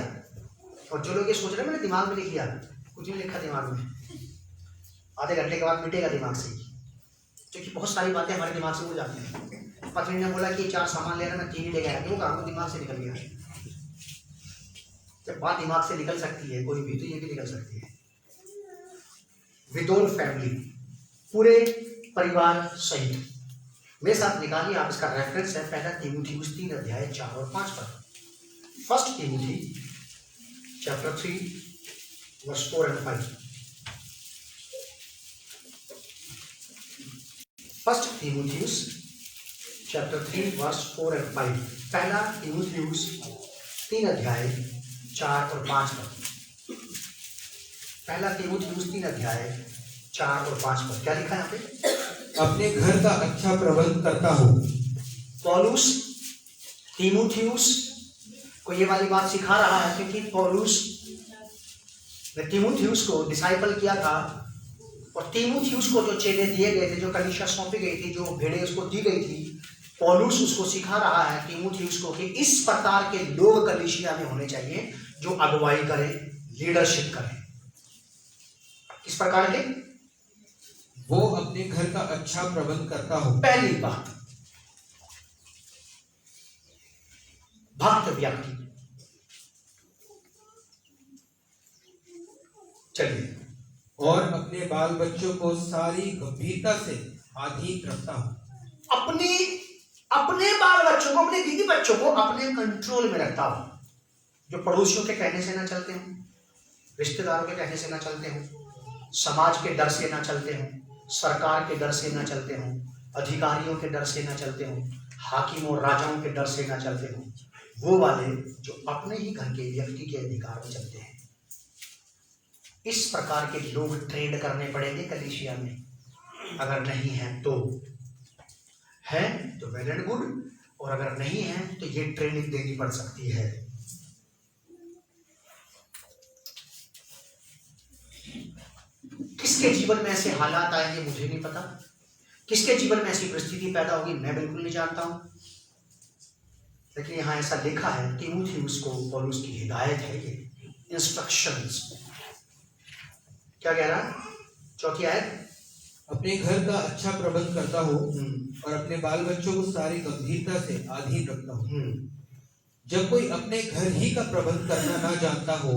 और जो लोग ये सोच रहे हैं मैंने दिमाग में लिख लिया, कुछ नहीं लिखा दिमाग में, आधे घंटे के बाद मिटेगा दिमाग से, क्योंकि बहुत सारी बातें हमारे दिमाग से उड़ जाती हैं। पत्नी ने बोला कि 4 सामान लेना, मैं 3 ही ले गया, वो काम दिमाग से निकल गया। जब बात दिमाग से निकल सकती है कोई भी, तो ये भी निकल सकती है। विदोल फैमिली, पूरे परिवार सहित, मेरे साथ निकालिए आप, इसका रेफरेंस है 1 तीमुथियुस 3 अध्याय 4 और 5 पर। First Timothy chapter 3 verse 4 and 5। First Timotheus chapter 3 verse 4 and 5। पहला टिमोथियस 3 अध्याय 4 और 5 पद। पहला टिमोथियस 3 अध्याय 4 और 5 पद क्या लिखा है यहाँ पे? अपने घर का अच्छा प्रबंध करता हूँ। पौलुस टिमोथियस को ये वाली बात सिखा रहा है, क्योंकि पौलुस ने टिमोथियस को डिसाइपल किया था, और टिमोथियस को जो चेले दिए गए थे, जो कलीसिया सौंपी गई थी, जो भेड़ें उसको दी गई थी, पौलुस उसको सिखा रहा है टिमोथियस को कि इस प्रकार के लोग कलीसिया में होने चाहिए जो अगुवाई करें, लीडरशिप करें। किस प्रकार के? वो अपने घर का अच्छा प्रबंध करता हूँ। पहली बात, भक्त व्यक्ति। चलिए, और अपने बाल बच्चों को सारी गंभीरता से अधीन रखता हूँ। अपने बाल बच्चों को, अपने बीवी बच्चों को अपने कंट्रोल में रखता हूं, जो पड़ोसियों के कहने से ना चलते हो, रिश्तेदारों के कहने से ना चलते हो, समाज के डर से ना चलते हो, सरकार के डर से ना चलते हो, अधिकारियों के डर से ना चलते हो, हाकिमों और राजाओं के डर से ना चलते हो, वो वाले जो अपने ही घर के व्यक्ति के अधिकार में चलते हैं। इस प्रकार के लोग ट्रेंड करने पड़ेंगे कलीसिया में। अगर नहीं है तो वेल एंड गुड, और अगर नहीं है तो ये ट्रेनिंग देनी पड़ सकती है। किसके जीवन में ऐसे हालात आएंगे मुझे नहीं पता, किसके जीवन में ऐसी परिस्थिति पैदा होगी मैं बिल्कुल नहीं जानता हूं, लेकिन यहां ऐसा लिखा है टिमोथियस को पौलुस की हिदायत है, ये इंस्ट्रक्शंस। क्या कह रहा है? चौथी आयत, अपने घर का अच्छा प्रबंध करता हूँ और अपने बाल बच्चों को सारी गंभीरता से अधीन रखता हूँ। जब कोई अपने घर ही का प्रबंध करना ना जानता हो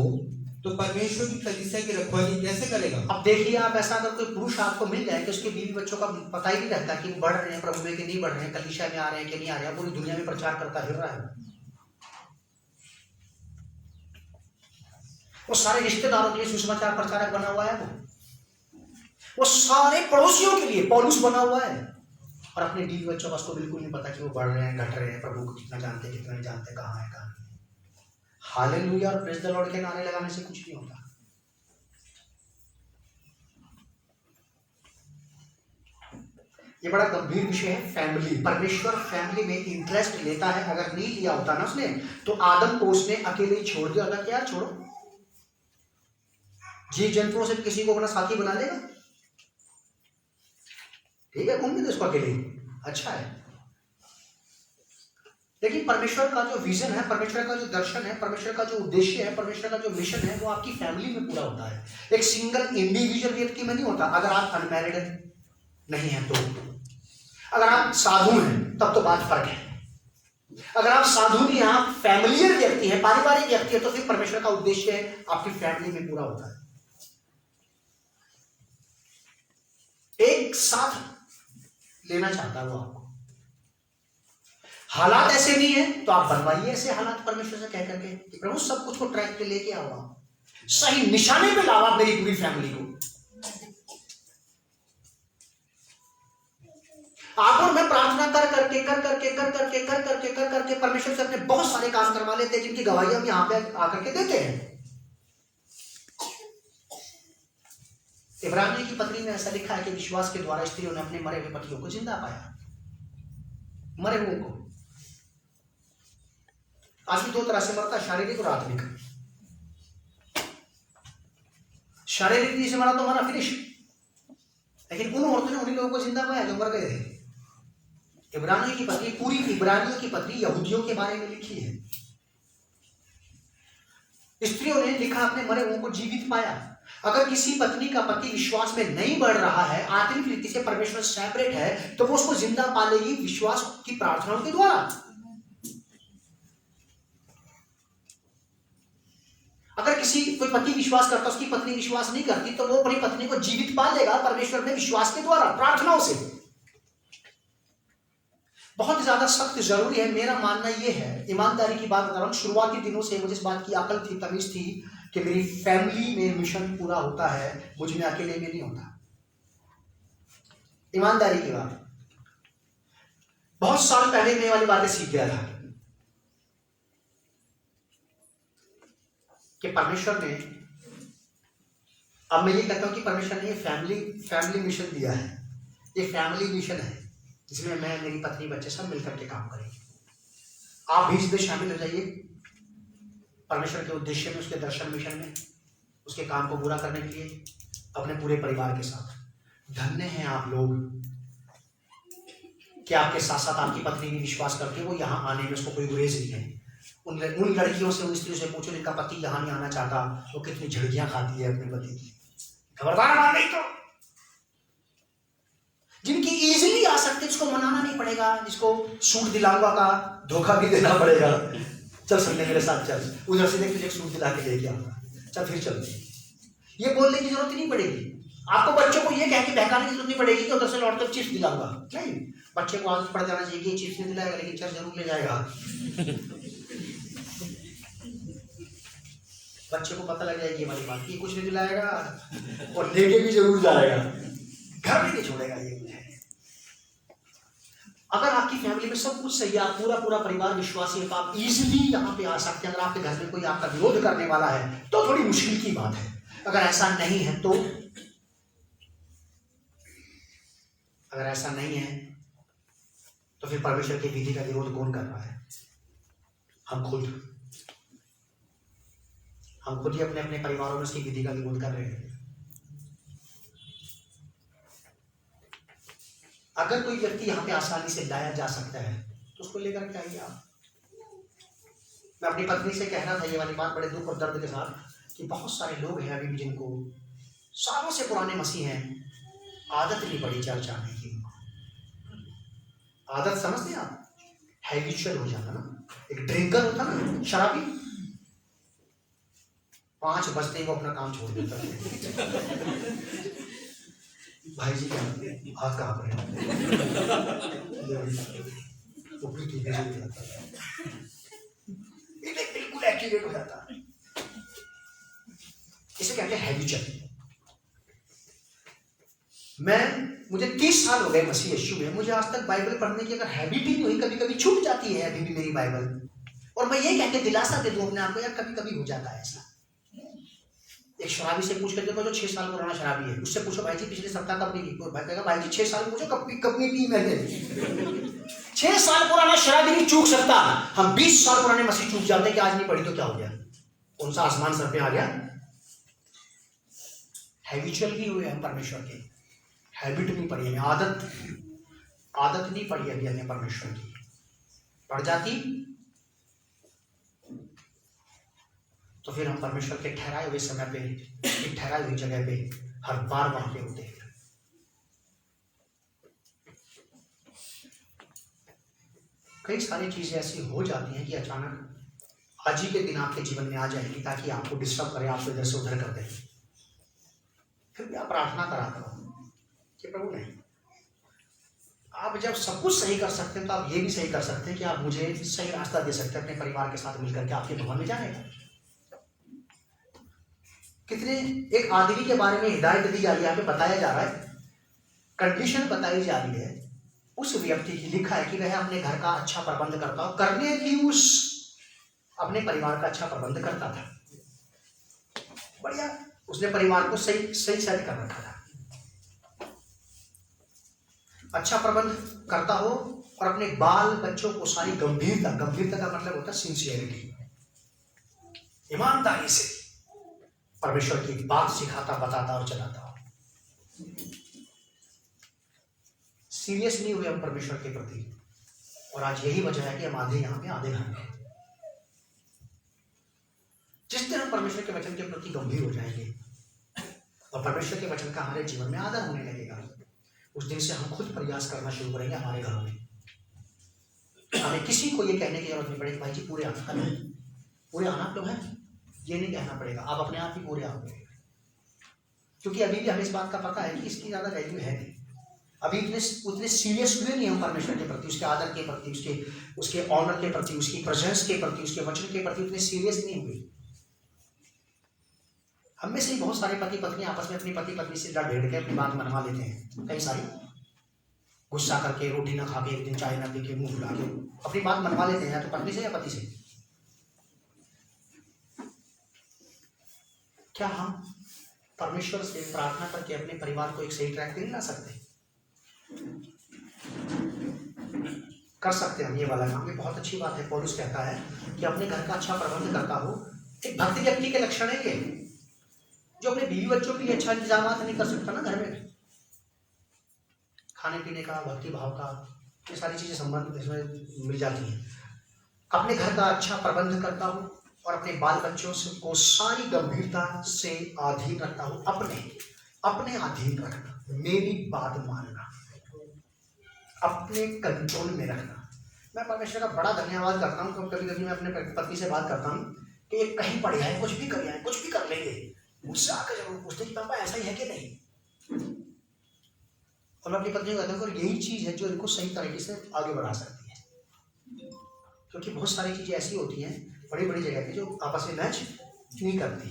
तो परमेश्वर की कलीसिया की रखवाली कैसे करेगा? अब देखिए, आप ऐसा अगर कोई पुरुष आपको मिल जाए कि उसके बीवी बच्चों का पता ही नहीं रहता कि वो बढ़ रहे हैं प्रभु में कि नहीं बढ़ रहे हैं, कलीसिया में आ रहे हैं कि नहीं आ रहे हैं, पूरी दुनिया में प्रचार करता फिर रहा है, वो सारे रिश्तेदारों के लिए सुसमाचार प्रचारक बना हुआ है, वो सारे पड़ोसियों के लिए पौलुस बना हुआ है, और अपने बीवी बच्चों का उसको बिल्कुल नहीं पता कि वो बढ़ रहे हैं, घट रहे हैं, प्रभु को कितना जानते हैं, कितना नहीं जानते, कहाँ है कहाँ नहीं। हालेलुया और प्रेज द लॉर्ड के नारे लगाने से कुछ नहीं होता। ये बड़ा गंभीर विषय है, फैमिली। परमेश्वर फैमिली में इंटरेस्ट लेता है। अगर नहीं लिया होता ना उसने, तो आदम को उसने अकेले ही छोड़ दिया होता। क्या छोड़ो, जीव जंतुओं से किसी को अपना साथी बना लेगा? ठीक है, घूमने दो उसको अकेले, अच्छा है। लेकिन परमेश्वर का जो विजन है, परमेश्वर का जो दर्शन है, परमेश्वर का जो उद्देश्य है, परमेश्वर का जो मिशन है, वो आपकी फैमिली में पूरा होता है, एक सिंगल इंडिविजुअल व्यक्ति में नहीं होता। अगर आप अनमैरिड नहीं हैं तो, अगर आप साधु हैं तब तो बात फर्क है। अगर आप साधु नहीं हैं, आप फैमिलियर व्यक्ति हैं, पारिवारिक व्यक्ति है, तो फिर परमेश्वर का उद्देश्य है आपकी फैमिली में पूरा होता है। एक साथ लेना चाहता है वो आपको। हालात ऐसे नहीं है तो आप बनवाइए ऐसे हालात परमेश्वर से कह करके कि प्रभु सब कुछ को ट्रैक पे लेके आओ, आप सही निशाने पे लाओ आप मेरी पूरी फैमिली को। आप और मैं प्रार्थना कर करके परमेश्वर से अपने बहुत सारे काम करवा लेते हैं, जिनकी गवाही हम यहां पे आकर के देते हैं। इब्रानियों की पत्री में ऐसा लिखा है कि विश्वास के द्वारा स्त्रियों ने अपने मरे हुए पतियों को जिंदा पाया। मरे हुए को आदमी दो तरह से मरता है, शारीरिक और आत्मिक। शारीरिक रीति से मरा तो मरा, फिनिश। लेकिन उन औरतों ने उन्हीं लोगों को जिंदा पाया जो मर गए थे। इब्रानियों की पत्री, पूरी इब्रानियों की पत्री यहूदियों के बारे में लिखी है। स्त्रियों ने लिखा अपने मरे हुओं को जीवित पाया। अगर किसी पत्नी का पति विश्वास में नहीं बढ़ रहा है, आत्मिक रीति से परमेश्वर सेपरेट है, तो वो उसको जिंदा पालेगी विश्वास की प्रार्थनाओं के द्वारा। अगर कोई पति विश्वास करता, उसकी पत्नी विश्वास नहीं करती, तो वो अपनी पत्नी को जीवित पालेगा परमेश्वर में विश्वास के द्वारा, प्रार्थनाओं से। बहुत ज़्यादा सख्त जरूरी है। मेरा मानना ये है, ईमानदारी की बात बता रहा हूँ, शुरुआती दिनों से मुझे इस बात की अकल थी, तमीज थी कि मेरी फैमिली में मिशन पूरा होता है, मुझ में अकेले में नहीं होता। ईमानदारी की बात, बहुत साल पहले मैं ये वाली बातें सीख गया था कि परमेश्वर ने, अब मैं ये कहता हूं कि परमेश्वर ने फैमिली मिशन दिया है। ये फैमिली मिशन है जिसमें मैं, मेरी पत्नी, बच्चे सब मिलकर के काम करेंगे। आप भी इसमें शामिल हो जाइए परमेश्वर के उद्देश्य में, उसके दर्शन मिशन में, उसके काम को पूरा करने के लिए अपने पूरे परिवार के साथ। धन्य हैं आप लोग कि आपके साथ साथ आपकी पत्नी भी विश्वास करती है। वो यहाँ आने में उसको कोई गुरेज नहीं है। उन लड़कियों से, उन स्त्रियों से पूछो जिनका पति यहाँ नहीं आना चाहता, वो कितनी झड़कियां खाती है अपने पति की। खबरदार नहीं तो जिनकी इजीली आ सकते, जिसको मनाना नहीं पड़ेगा, जिसको सूट दिलाऊंगा का धोखा भी देना पड़ेगा, चल संडे मेरे साथ चल, उधर से देख तुझे सूट दिला के लेके आऊंगा, चल फिर चल। ये बोलने की जरूरत नहीं पड़ेगी आपको। बच्चों को ये कह के बहकाने की जरूरत नहीं पड़ेगी कि उधर से लौट कर चिप्स दिलाऊंगा, नहीं। बच्चे को आदत पड़ जाना चाहिए कि चिप्स नहीं दिलाएगा लेकिन चल जरूर ले जाएगा। बच्चे को पता लग जाएगी वाली बात कि कुछ नहीं दिलाएगा और लेके भी जरूर जाएगा, घर में नहीं छोड़ेगा। ये अगर आपकी फैमिली में सब कुछ सही है, आप पूरा परिवार विश्वासी है, तो आप इजीली यहाँ पे आ सकते हैं। अगर आपके घर में कोई आपका विरोध करने वाला है तो थोड़ी मुश्किल की बात है। अगर ऐसा नहीं है तो, अगर ऐसा नहीं है तो फिर परमेश्वर की विधि का विरोध कौन कर रहा है? हम खुद ही अपने परिवारों में उसकी विधि का विरोध कर रहे हैं। अगर कोई व्यक्ति यहाँ पे आसानी से लाया जा सकता है तो उसको लेकर के आइए आप। मैं अपनी पत्नी से कह रहा था ये वाली बात बड़े दुख और दर्द के साथ कि बहुत सारे लोग हैं अभी भी जिनको सालों से पुराने मसीह हैं, आदत नहीं पड़ी चर्च आने की। आदत समझते हैं आप? हैबिचुअल हो जाता ना। एक ड्रिंकर होता ना, शराबी, 5 बजते ही वो अपना काम छोड़ देता है। भाई जी क्या हाथ कहाँ पर है? बिल्कुल एक्टिवेट हो जाता है। इसे कहते हैं हैबिचुअल। मुझे 30 साल हो गए मसीह यीशु में, मुझे आज तक बाइबल पढ़ने की अगर हैबिट ही नहीं हुई, कभी कभी छूट जाती है अभी भी मेरी बाइबल। और मैं ये कह के दिलासा दे दूं अपने आप को, यार कभी कभी हो जाता है ऐसा। एक शराबी से पूछ कर देखो जो 6 साल पुराना शराबी है, उससे पूछो भाई जी पिछले सप्ताह कब नहीं पी? भाई कहेगा भाई जी 6 साल पूछो कब नहीं पी मैंने। 6 साल पुराना शराबी नहीं चूक सकता। हम 20 साल पुराने मसीह चूक जाते हैं कि आज नहीं पढ़ी तो क्या हो गया, कौन सा आसमान सर पे आ गया? हैबिचुअल भी हुए हम परमेश्वर के, हैबिट नहीं पड़ी हमें, आदत नहीं पड़ी अभी हमें परमेश्वर की। पड़ जाती तो फिर हम परमेश्वर के ठहराए हुए समय पे, ठहराई हुई जगह पे हर बार वहां पे होते हैं। कई सारी चीजें ऐसी हो जाती हैं कि अचानक आज ही के दिन आपके जीवन में आ जाएगी ताकि आपको डिस्टर्ब करे, आपको इधर से उधर कर दे। फिर भी आप प्रार्थना करा करो कि प्रभु नहीं, आप जब सब कुछ सही कर सकते हैं तो आप ये भी सही कर सकते हैं कि आप मुझे सही रास्ता दे सकते हैं अपने परिवार के साथ मिलकर के आपके भवन में जाने का। कितने एक आदमी के बारे में हिदायत दी जा रही है, यहाँ पे बताया जा रहा है, कंडीशन बताई जा रही है उस व्यक्ति की। लिखा है कि वह अपने घर का अच्छा प्रबंध करता हो, करने की उस अपने परिवार का अच्छा प्रबंध करता था। बढ़िया, उसने परिवार को सही सेट कर रखा था। अच्छा प्रबंध करता हो और अपने बाल बच्चों को सारी गंभीरता का मतलब होता है सिंसियरिटी, ईमानदारी से परमेश्वर की बात सिखाता, बताता और चलाता हो। सीरियस नहीं हुए हम परमेश्वर के प्रति, और आज यही वजह है कि हम आधे यहाँ पे आधे घर में। जिस दिन हम परमेश्वर के वचन के प्रति गंभीर हो जाएंगे और परमेश्वर के वचन का हमारे जीवन में आदर होने लगेगा, उस दिन से हम खुद प्रयास करना शुरू करेंगे हमारे घरों में। हमें किसी को ये कहने की जरूरत नहीं पड़ेगी भाई जी पूरे आना तो है, ये नहीं कहना पड़ेगा, आप अपने आप ही पूरे आओगे। क्योंकि अभी भी हमें इस बात का पता है कि इसकी ज्यादा वैल्यू है नहीं। अभी उतने सीरियस हुए नहीं हम परमेश्वर के प्रति, उसके आदर के प्रति, उसके ऑनर के प्रति, उसकी प्रेजेंस के प्रति, उसके वचन के प्रति उतने सीरियस नहीं हुए। हम में से ही बहुत सारे पति पत्नी आपस में अपनी पति पत्नी से लड़ भिड़ के अपनी बात मनवा लेते हैं, कई सारी गुस्सा करके, रोटी ना खा के, एक दिन चाय ना पी के, मुंह फुला के अपनी बात मनवा लेते हैं, या तो पत्नी से या पति से। क्या हम परमेश्वर से प्रार्थना करके अपने परिवार को एक सही ट्रैक पे नहीं ला सकते? कर सकते हैं हम ये वाला काम, ये बहुत अच्छी बात है। पौलुस कहता है कि अपने घर का अच्छा प्रबंध करता हो। एक भक्ति व्यक्ति के लक्षण है ये, जो अपने बीवी बच्चों के लिए अच्छा इंतजाम नहीं कर सकता ना घर में, खाने पीने का, भक्ति भाव का, ये सारी चीजें संबंध इसमें मिल जाती हैं। अपने घर का अच्छा प्रबंध करता हूँ और अपने बाल बच्चों को सारी गंभीरता से अधीन रखता हूँ। अपने अधीन रखना, मेरी बात मानना, अपने कंट्रोल में रखना। मैं परमेश्वर का बड़ा धन्यवाद करता हूँ। कभी कभी मैं अपने पति से बात करता हूँ कि ये कहीं पढ़ जाए, कुछ भी कर जाए, कुछ भी कर लेंगे, मुझसे आकर जरूर पूछते कि पापा ऐसा ही है कि नहीं। और मैं अपनी पत्नी को कहता हूँ यही चीज है जो इनको सही तरीके से आगे बढ़ा सकती है, क्योंकि बहुत सारी चीजें ऐसी होती हैं बड़ी बड़ी जगह पे जो आपस में मैच नहीं करती।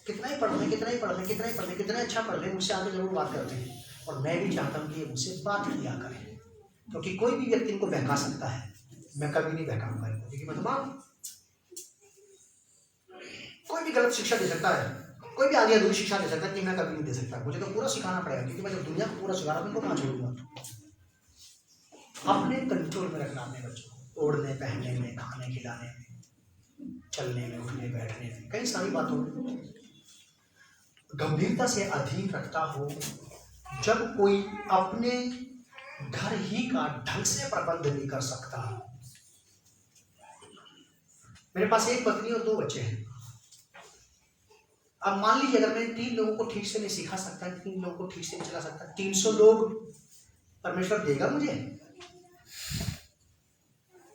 कितना ही पढ़ लें, कितना अच्छा पढ़ लें, मुझसे आगे जरूर बात करते हैं। और मैं भी चाहता हूँ कि ये मुझसे बात किया करें, क्योंकि कोई भी व्यक्ति इनको बहका सकता है, मैं कभी नहीं बहकाऊंगा इनको, क्योंकि मैं तमाम कोई भी गलत शिक्षा दे सकता है, कोई भी आधी अधूरी शिक्षा दे सकता है, कि मैं कभी नहीं दे सकता। मुझे तो पूरा सिखाना पड़ेगा, क्योंकि मैं जब दुनिया को पूरा सिखा रहा हूँ उनको कहाँ छोड़ूंगा। अपने कंट्रोल में रखना अपने बच्चों को, ओढ़ने पहनने में, खाने खिलाने में, चलने में, उठने बैठने में, कई सारी बातों में गंभीरता से अधीन रखता हो। जब कोई अपने घर ही का ढंग से प्रबंध नहीं कर सकता। मेरे पास एक पत्नी और 2 बच्चे हैं। अब मान लीजिए अगर मैं 3 लोगों को ठीक से नहीं सिखा सकता, 3 लोगों को ठीक से नहीं चला सकता, 300 लोग परमेश्वर देगा मुझे?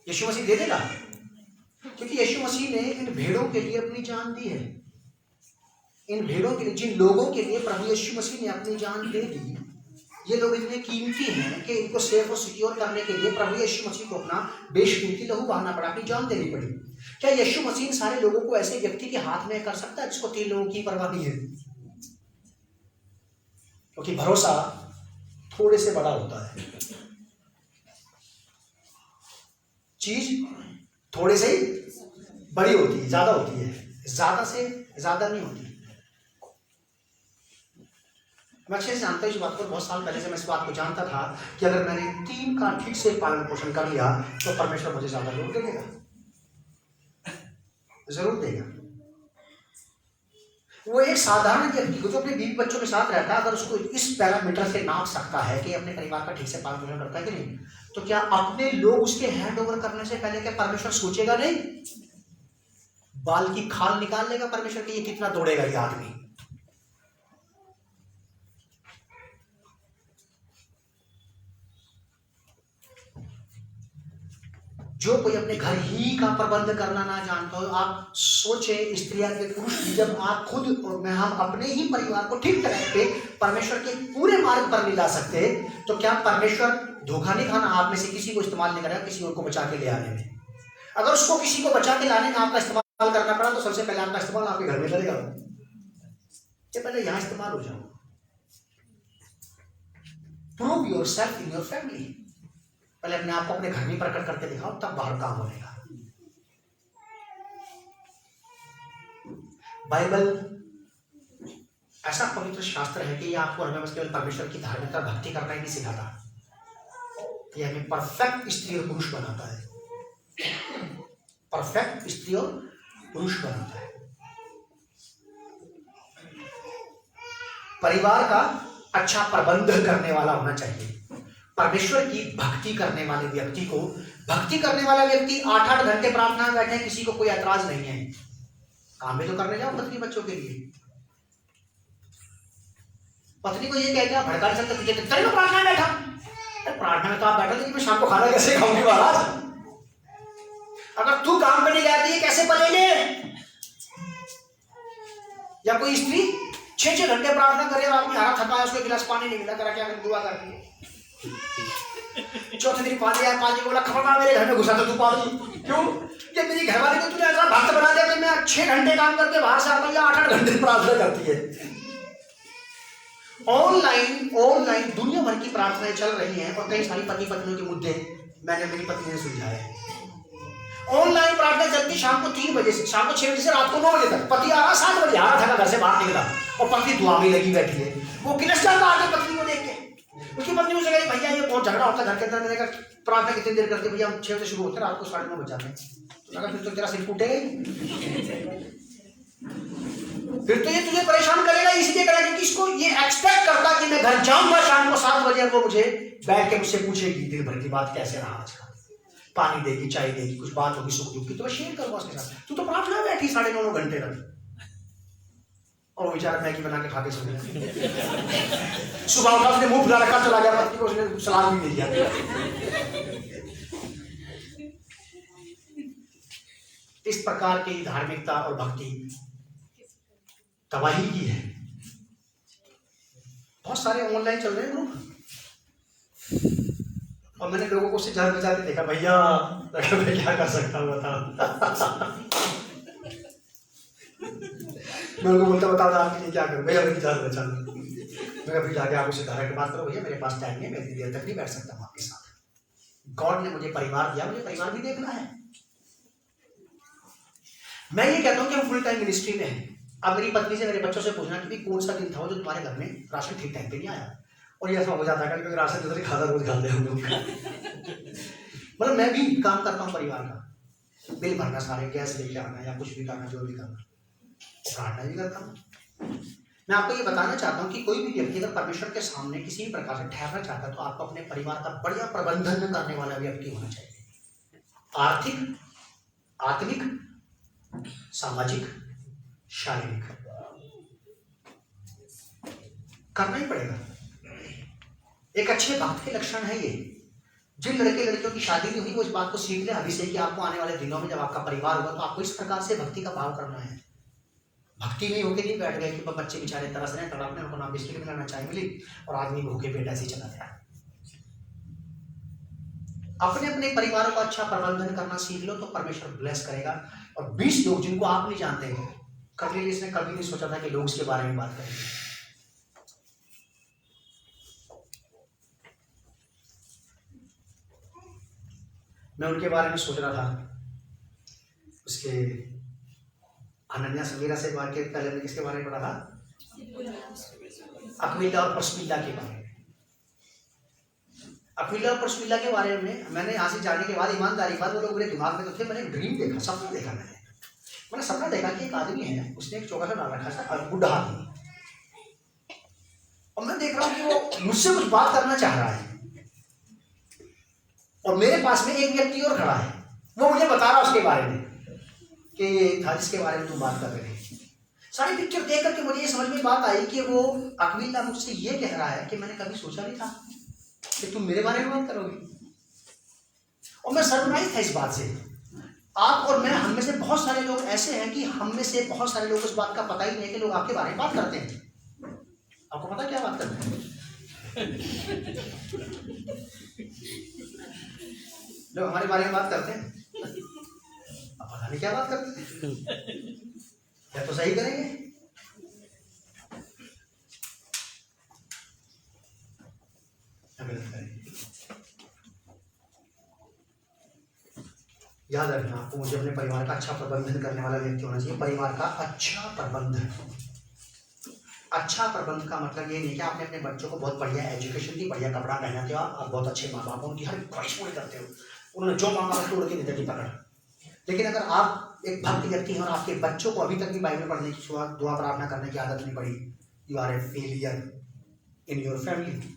यीशु मसीह दे देगा, क्योंकि यीशु मसीह ने इन भेड़ों के लिए अपनी जान दी है। इन भेड़ों के लिए, जिन लोगों के लिए प्रभु यीशु मसीह ने अपनी जान दे दी, ये लोग इतने कीमती हैं कि इनको सेफ और सिक्योर करने के लिए प्रभु यीशु मसीह को अपना बेशकीमती लहू बहाना पड़ा, अपनी जान देनी पड़ी। क्या यीशु मसीह इन सारे लोगों को ऐसे व्यक्ति के हाथ में कर सकता है जिसको 3 लोगों की परवाह नहीं है? क्योंकि भरोसा थोड़े से बड़ा होता है, चीज थोड़े से ही बड़ी होती है, ज्यादा होती है, ज्यादा से ज्यादा नहीं होती। मैं अच्छे से जानता हूँ इस बात को, बहुत साल पहले से मैं इस बात को जानता था कि अगर मैंने 3 का ठीक से पालन पोषण कर लिया तो परमेश्वर मुझे ज्यादा लोग दे देगा, जरूर देगा। वो एक साधारण व्यक्ति को जो अपने बीवी बच्चों के साथ रहता है, अगर उसको इस पैरामीटर से नाप सकता है कि अपने परिवार का ठीक से पालन पोषण करता है कि नहीं, तो क्या अपने लोग उसके हैंड ओवर करने से पहले क्या परमेश्वर सोचेगा नहीं? बाल की खाल निकाल लेगा परमेश्वर के, ये कितना दौड़ेगा ये आदमी। जो कोई अपने घर ही का प्रबंध करना ना जानता हो, आप सोचे स्त्रियां के पुरुष, जब आप खुद और मैं हम अपने ही परिवार को ठीक तरह पे परमेश्वर के पूरे मार्ग पर नहीं ला सकते, तो क्या परमेश्वर धोखा नहीं खाना? आप में से किसी को इस्तेमाल नहीं करेगा किसी और को बचा के ले आने में। अगर उसको किसी को बचा के लाने में आपका इस्तेमाल करना पड़ा, तो सबसे पहले आपका इस्तेमाल आपके घर में करेगा, ये पहले यहां इस्तेमाल हो जाओ। Prove yourself in your family. पहले अपने आप को अपने घर में प्रकट करके दिखाओ, तब बाहर काम होगा। बाइबल ऐसा पवित्र शास्त्र है कि ये आपको हमें बस केवल परमेश्वर की धार्मिकता भक्ति करना ही नहीं सिखाता, ये हमें परफेक्ट स्त्री और पुरुष बनाता है। परफेक्ट स्त्री और पुरुष बनाता है। परिवार का अच्छा प्रबंध करने वाला होना चाहिए। परमेश्वर की भक्ति करने वाले व्यक्ति को, भक्ति करने वाला व्यक्ति 8-8 घंटे प्रार्थना में बैठे, किसी को कोई ऐतराज नहीं है। काम भी तो करने जाओ पत्नी बच्चों के लिए। पत्नी को ये कहते हैं भड़का सकते, तुझे कितने में प्रार्थना में बैठा? अरे प्रार्थना में तो आप बैठे, लेकिन मैं शाम को खाना कैसे खाऊंगी महाराज? अगर तू काम पे नहीं जाती है कैसे पलेंगे? या कोई स्त्री 6 घंटे प्रार्थना करे और आदमी हारा थका है, उसको गिलास पानी नहीं मिला, करा क्या करे, दुआ कर रही है। चौथे दिन पानी आया, पानी बोला खबरदार मेरे घर में घुसा तो तू पानी क्यों? ये मेरी घरवाली को तूने ऐसा भक्त बना दिया कि मैं 6 घंटे काम करके बाहर से आता, या 8-8 घंटे प्रार्थना करती है। ऑनलाइन दुनिया भर की प्रार्थनाएं चल रही हैं और कई सारी पति पत्नियों के मुद्दे मैंने मेरी पत्नी ने सुलझाए हैं। ऑनलाइन प्रार्थना चलती शाम को 3 बजे से, शाम को 6 बजे से रात को 9 बजे तक। पति आ रहा 7 बजे, आ रहा था घर से बाहर निकला और पत्नी दुआ में लगी बैठी है। वो किलस जाता आगे पत्नी को देख के। उसकी पत्नी मुझसे कही भैया ये बहुत झगड़ा होता है घर के अंदर। मैंने कहा प्रार्थना कितनी देर करते? भैया हम 6 बजे शुरू होते हैं, रात को 9:30 बज जाते हैं। तो फिर तो तेरा सिर फूटेगा ही, फिर तो ये तुझे परेशान करेगा, इसलिए करेगा क्योंकि इसको ये एक्सपेक्ट करता कि मैं घर जाऊंगा शाम को 7 बजे और वो मुझे बैठ के मुझसे पूछेगी दिन भर की बात कैसे रहा आज का, पानी देगी, चाय देगी, कुछ बात होगी सुख दुख की तो मैं शेयर करूंगा उसके साथ। तू तो प्रार्थना बैठी 9.5 घंटे तक और वो बेचारा मैगी बना के खा के सो गया। सुबह उठा उसने मुंह फुला रखा, चला गया, पत्नी को उसने सलाम भी नहीं दिया। इस प्रकार की धार्मिकता और भक्ति तबाही की है। बहुत सारे ऑनलाइन चल रहे हैं ग्रुप और मैंने लोगों को उससे जान बचाते देखा, भैया मैं क्या कर सकता हूँ बता। मैं उनको बोलता बताओ आपके लिए क्या करूँ? भैया मेरी जान बचा लो। मैं फिर जाके आप उससे डायरेक्ट बात करो, भैया मेरे पास टाइम नहीं है, मैं इतनी देर तक नहीं बैठ सकता हूँ आपके साथ। गॉड ने मुझे परिवार दिया, मुझे परिवार भी देखना है। मैं ये कहता हूँ कि हम फुल टाइम मिनिस्ट्री में हैं। अब मेरी पत्नी से मेरे बच्चों से पूछना कि कौन सा दिन था जो तुम्हारे घर में राशन ठीक टाइम पे नहीं आया, और ये ऐसा हो जाता है कि राशन दूसरे खाता रोज खाते हम लोग। मतलब मैं भी काम करता हूँ परिवार का, बिल भरना, सारे गैस लेके आना या कुछ भी करना, जो भी करना, प्रार्थना भी करता हूँ। मैं आपको ये बताना चाहता हूँ कि कोई भी व्यक्ति अगर परमेश्वर के सामने किसी भी प्रकार से ठहरना चाहता है तो आपको अपने परिवार का बढ़िया प्रबंधन करने वाला व्यक्ति होना चाहिए। आर्थिक, आत्मिक, सामाजिक, शारीरिक करना ही पड़ेगा। एक अच्छे भक्त के लक्षण है ये। जिन लड़के लड़कियों की शादी नहीं हुई वो इस बात को सीख ले अभी से कि आपको आने वाले दिनों में जब आपका परिवार होगा तो आपको इस प्रकार से भक्ति का भाव करना है। भक्ति में होके नहीं बैठ गए कि बच्चे बेचारे तरस रहे, तड़पने, उनको ना बिस्किट मिलाना, चाय मिली और आदमी भूखे पेट ऐसे चला गया। अपने अपने परिवारों का अच्छा प्रबंधन करना सीख लो तो परमेश्वर ब्लेस करेगा। और 20 लोग जिनको आप नहीं जानते हैं, कर्नेलियस ने कभी नहीं सोचा था कि लोग इसके बारे में बात करेंगे। मैं उनके बारे में सोच रहा था, उसके अनन्या समीरा से बात के पहले मैं किसके बारे में पढ़ा था? अक्विला और प्रिस्किला के बारे में। अक्विला और प्रिस्किला के बारे में मैंने यहाँ से जाने के बाद ईमानदारी बात वो लोग मेरे दिमाग में तो थे। मैंने ड्रीम देखा, सपना देखा। मैंने सपना देखा कि एक आदमी है, उसने एक चौका सा डाल रखा था, बुढ़ा आदमी, और मैं देख रहा हूँ कि वो मुझसे कुछ बात करना चाह रहा है और मेरे पास में एक व्यक्ति और खड़ा है, वो मुझे बता रहा उसके बारे में कि ये था जिसके बारे में तुम बात कर रहे थे। सारी पिक्चर देख करके मुझे ये समझ में बात आई कि वो अक्विला मुझसे ये कह रहा है कि मैंने कभी सोचा नहीं था कि तुम मेरे बारे में बात करोगे। और मैं सरप्राइज था इस बात से। आप और मैं, हम में से बहुत सारे लोग ऐसे हैं कि हम में से बहुत सारे लोग इस बात का पता ही नहीं है कि लोग आपके बारे में बात करते हैं। आपको पता क्या बात करते हैं? लोग हमारे बारे में बात करते हैं, अब पता नहीं क्या बात करते हैं। या तो सही करेंगे या गलत करेंगे। याद रखना, आपको मुझे अपने परिवार का अच्छा प्रबंधन करने वाला व्यक्ति होना चाहिए। परिवार का अच्छा प्रबंधन। अच्छा प्रबंध का मतलब ये नहीं कि आपने अपने बच्चों को बहुत बढ़िया एजुकेशन दी, बढ़िया कपड़ा पहनाते हो, आप बहुत अच्छे माँ बाप, उनकी हर ख्वाहिश पूरी करते हो, उन्होंने जो मांगा उसको उड़ के निकल पकड़। लेकिन अगर आप एक भक्त व्यक्ति हैं और आपके बच्चों को अभी तक भी बाइबल पढ़ने की, दुआ प्रार्थना करने की आदत नहीं पड़ी, you are a failure in your family.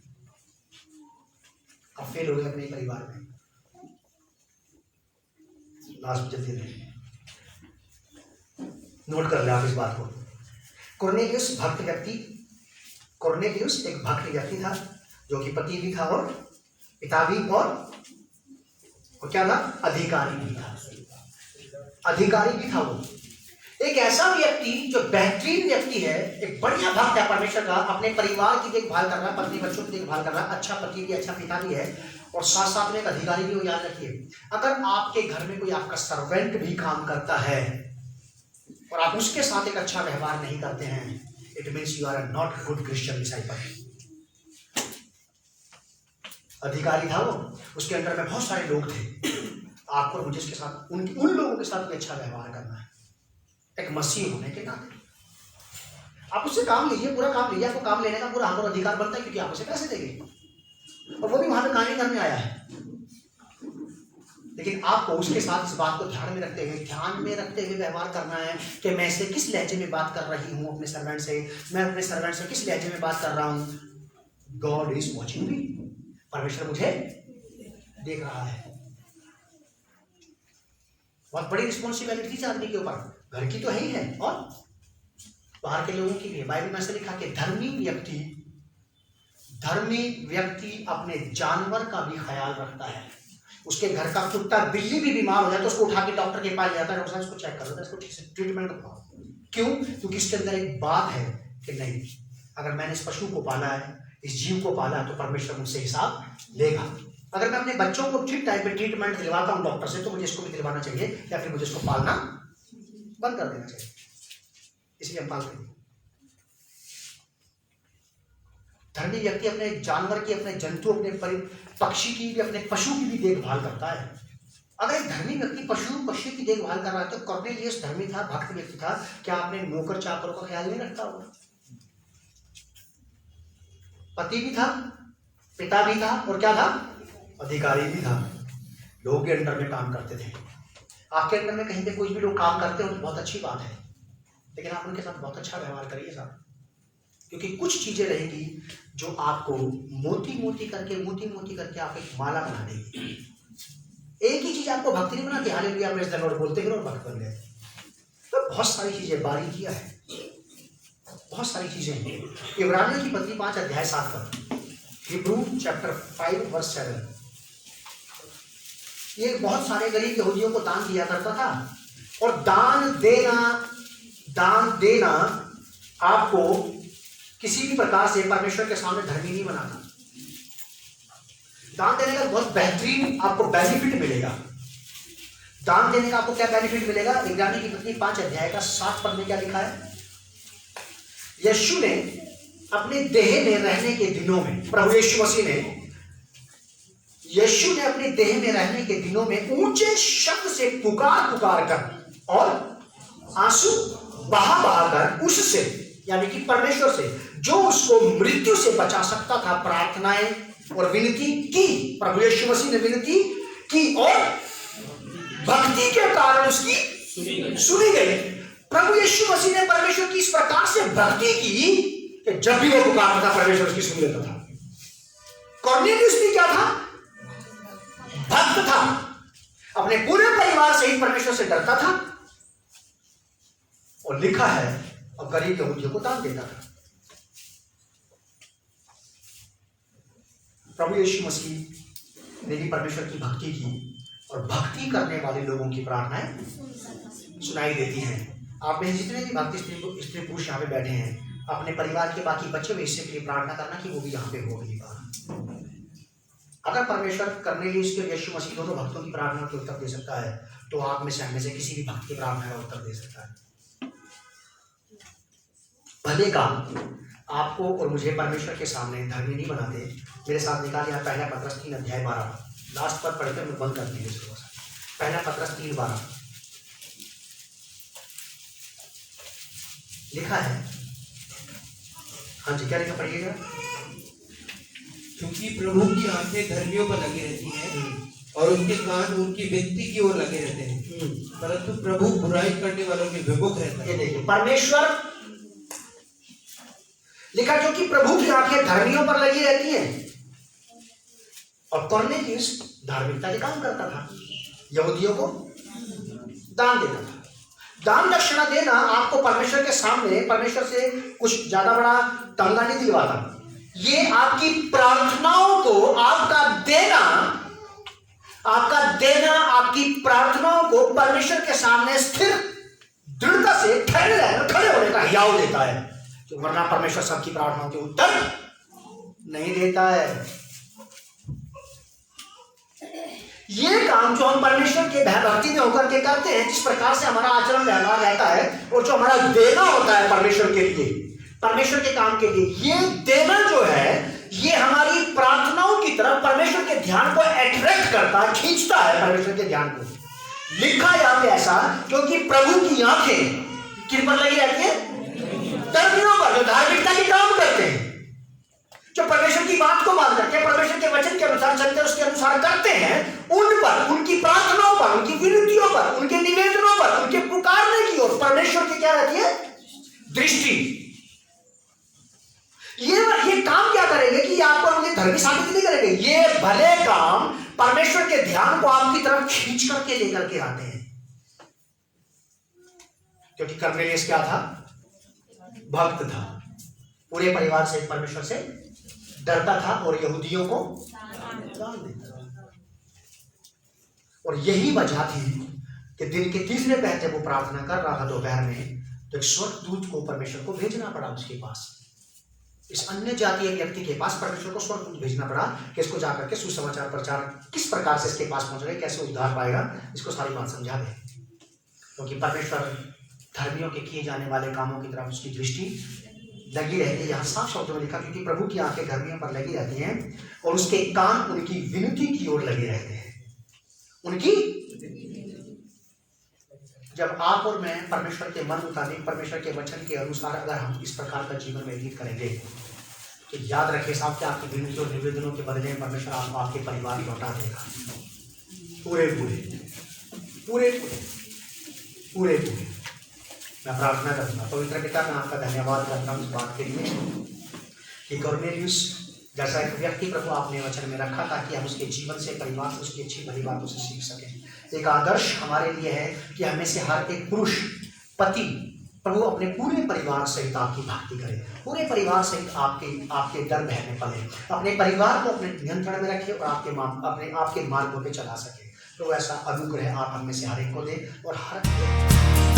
आप फेल हो गए अपने परिवार में। लास्ट जल्दी नहीं, नोट कर ले आप इस बात को। कोर्नेलियस भक्त व्यक्ति, कोर्नेलियस एक भक्त व्यक्ति था जो कि पति भी था और पिता भी और क्या था? अधिकारी भी था। अधिकारी भी था वो। एक ऐसा व्यक्ति जो बेहतरीन व्यक्ति है, एक बढ़िया भक्त है परमेश्वर का, अपने परिवार की देखभाल कर रहा है, पत्नी बच्चों की देखभाल कर रहा है, अच्छा पति भी, अच्छा पिता भी है, और साथ साथ में एक अधिकारी भी हो। याद रखिए, अगर आपके घर में कोई आपका सर्वेंट भी काम करता है और आप उसके साथ एक अच्छा व्यवहार नहीं करते हैं, it means you are not good Christian disciple. अधिकारी था वो, उसके अंदर में बहुत सारे लोग थे, आपको मुझे इसके साथ उन लोगों के साथ भी अच्छा व्यवहार करना है, एक मसीह होने के नाते। आप उससे काम लीजिए, पूरा काम लीजिए, आपको काम लेने का पूरा हक और अधिकार बनता है, क्योंकि आप उसे पैसे देंगे और वो भी वहां पे काम करने आया है। लेकिन आपको उसके साथ इस बात को ध्यान में रखते हुए व्यवहार करना है कि मैं इससे किस लहजे में बात कर रही हूं, अपने सर्वेंट से, मैं अपने सर्वेंट से किस लहजे में बात कर रहा हूं। गॉड इज वॉचिंग मी, परमेश्वर मुझे देख रहा है। बहुत बड़ी रिस्पॉन्सिबिलिटी है आदमी के ऊपर, घर की तो है ही है और बाहर के लोगों की भी है। बाइबल में ऐसे लिखा कि धर्मी व्यक्ति अपने जानवर का भी ख्याल रखता है। उसके घर का कुत्ता बिल्ली भी बीमार हो जाए तो उसको उठा के डॉक्टर के पास ले जाता है, डॉक्टर साहब इसको चेक करो, इसको ठीक से ट्रीटमेंट कराओ। क्यों? क्योंकि इसके अंदर एक बात है कि नहीं, अगर मैंने इस पशु को पाला है, इस जीव को पाला है, तो परमेश्वर मुझसे हिसाब लेगा। अगर मैं अपने बच्चों को ठीक टाइम पे ट्रीटमेंट दिलवाता हूं डॉक्टर से, तो मुझे इसको भी दिलवाना चाहिए, या फिर मुझे इसको पालना बंद कर देना चाहिए। इसलिए हम पालते हैं। धर्मी व्यक्ति अपने जानवर की, अपने जंतु, अपने पक्षी की भी, अपने पशु की भी देखभाल करता है। अगर एक धर्मी व्यक्ति पशु पक्षी की देखभाल कर रहा है, तो कॉर्नेलियस धर्मी था, भक्त व्यक्ति था, क्या आपने नौकर चाकरों का ख्याल नहीं रखता होगा? पति भी था, पिता भी था, और क्या था? अधिकारी भी था। लोगों के अंडर में काम करते थे। आपके अंडर में कहीं पे कोई भी लोग काम करते हो तो बहुत अच्छी बात है, लेकिन आप उनके साथ बहुत अच्छा व्यवहार करिए साहब, क्योंकि कुछ चीजें रहेंगी जो आपको मोती मोती करके आप एक माला बना देगी। एक ही चीज आपको भक्ति नहीं बनाती, हालेलुया प्रेज़ द लॉर्ड बोलते हुए और भक्त बन गए। तो बहुत सारी चीजें, बारीकियां है, बहुत सारी चीजें हैं। इब्रानियों की पत्री 5 अध्याय 7 पर, हिब्रू चैप्टर 5 वर्स 7, ये बहुत सारे गरीब यहूदियों को दान दिया करता था, और दान देना आपको किसी भी प्रकार से परमेश्वर के सामने धर्मी नहीं बनाता। दान देने का बहुत बेहतरीन आपको बेनिफिट मिलेगा। दान देने का आपको क्या बेनिफिट मिलेगा? इब्रानी की पत्री 5 अध्याय का 7 पद में क्या लिखा है? यीशु ने अपने देह में रहने के दिनों में, प्रभु यीशु मसीह ने अपने देह में रहने के दिनों में ऊंचे शब्द से पुकार कर और आंसू बहा कर उससे, यानी कि परमेश्वर से, जो उसको मृत्यु से बचा सकता था, प्रार्थनाएं और विनती की। प्रभु यीशु मसीह ने विनती की और भक्ति के कारण उसकी सुनी गई। प्रभु यीशु मसीह ने परमेश्वर की इस प्रकार से भक्ति की कि जब भी वो पुकारता था परमेश्वर उसकी सुन लेता था। कॉर्नेलियस भी क्या था? भक्त था, अपने पूरे परिवार से ही परमेश्वर से डरता था, और लिखा है और गरीब यहूदियों को दान देता था। प्रभु यीशु मसीह ने भी परमेश्वर की भक्ति की, और भक्ति करने वाले लोगों की प्रार्थनाएं सुनाई देती हैं। आप में जितने भी भक्ति स्त्री पुरुष यहाँ पे बैठे हैं, अपने परिवार के बाकी बचे हुए हिस्से के लिए प्रार्थना करना कि वो भी यहाँ पे हो गई बात। अगर परमेश्वर करने लिए इसके यीशु मसीह दोनों भक्तों की प्रार्थना को उत्तर दे सकता है, तो आप में से हमें से किसी भी भक्त की प्रार्थना का उत्तर दे सकता है। भले काम आपको और मुझे परमेश्वर के सामने धर्मी नहीं बनाते। मेरे साथ निकालिए आप पहला पत्रस 3 अध्याय 12, लास्ट पर पढ़कर मैं बंद कर देंगे इसको। पहला पत्रस 3:12 लिखा है। हाँ जी, क्या लिखा पढ़िएगा? क्योंकि प्रभु की आंखें धर्मियों पर लगी रहती हैं और उनके कान उनकी विनती की ओर लगे रहते हैं, परंतु प्रभु बुराई करने वालों के विमुख रहता है। ये देखिए, परमेश्वर लिखा क्योंकि प्रभु की आंखें धर्मियों पर लगी रहती हैं। और कॉर्नेलियस धार्मिकता के काम करता था, यहूदियों को दान देता था। दान दक्षिणा देना आपको परमेश्वर के सामने, परमेश्वर से कुछ ज्यादा बड़ा तंगा नहीं दिलवाता। ये आपकी प्रार्थनाओं को, आपका देना, आपकी प्रार्थनाओं को परमेश्वर के सामने स्थिर दृढ़ता से खड़े होने का हियाव देता है, वरना परमेश्वर सबकी प्रार्थनाओं के उत्तर नहीं देता है। ये काम जो हम परमेश्वर के भक्ति में होकर के करते हैं, जिस प्रकार से हमारा आचरण व्यवहार रहता है और जो हमारा देना होता है परमेश्वर के लिए, परमेश्वर के काम के लिए, ये देना जो है ये हमारी प्रार्थनाओं की तरफ परमेश्वर के ध्यान को अट्रैक्ट करता है, खींचता है परमेश्वर के ध्यान को। लिखा यहाँ पे ऐसा, क्योंकि प्रभु की आंखें किन पर लगी रहती है? धर्मियों पर, जो धार्मिकता के काम करते हैं, जो परमेश्वर की बात को मान करके परमेश्वर के वचन के अनुसार चलते उसके अनुसार करते हैं, उन पर, उनकी प्रार्थनाओं पर, उनकी विनतियों पर, उनके निवेदनों पर, उनके पुकारने की ओर परमेश्वर की क्या रहती है? दृष्टि। ये काम क्या करेंगे कि आपको उनके धर्मी साबित नहीं करेंगे, ये भले काम परमेश्वर के ध्यान को आपकी तरफ खींच करके लेकर के आते हैं। क्योंकि कर्नेलियस क्या था? भक्त था, पूरे परिवार से परमेश्वर से डरता था और यहूदियों को दान देता था। और यही वजह थी कि दिन के तीसरे पहर जब वो प्रार्थना कर रहा था दोपहर में, तो एक स्वर्गदूत को परमेश्वर को भेजना पड़ा उसके पास, इस अन्य जातीय व्यक्ति के पास परमेश्वर को स्वर्गदूत भेजना पड़ा कि इसको जाकर के सुसमाचार प्रचार किस प्रकार से इसके पास पहुंच रहे, कैसे उद्धार पाएगा, इसको सारी बात समझा दे। क्योंकि परमेश्वर धर्मियों के किए जाने वाले कामों की तरफ उसकी दृष्टि लगी रहती है। यहाँ साफ शब्दों में लिखा, क्योंकि प्रभु की आंखें धर्मियों पर लगी रहती हैं और उसके कान उनकी विनती की ओर लगे रहते हैं। उनकी, जब आप और मैं परमेश्वर के मन मुताबिक, परमेश्वर के वचन के अनुसार अगर हम इस प्रकार का जीवन व्यतीत करेंगे, तो याद रखिए साहब कि आपकी विनती और निवेदनों के बदले में परमेश्वर आपको आपके परिवार लौटा देगा, पूरे पूरे पूरे पूरे पूरे पूरे। मैं प्रार्थना करूंगा। पवित्र पिता, मैं आपका धन्यवाद करता हूँ इस बात के लिए कि कर्नेलियुस जैसा एक व्यक्ति प्रभु आपने वचन में रखा, ताकि हम उसके जीवन से, परिवार से, उसकी अच्छी भली बातों से सीख सकें। एक आदर्श हमारे लिए है कि हमें से हर एक पुरुष, पति, प्रभु अपने पूरे परिवार सहित आपकी भक्ति करे, पूरे परिवार सहित आपके डर भय में पले, अपने परिवार को अपने नियंत्रण में रखे और आपके मार्गों पे चला सके। तो ऐसा अनुग्रह आप हमें से हर एक को दे और हर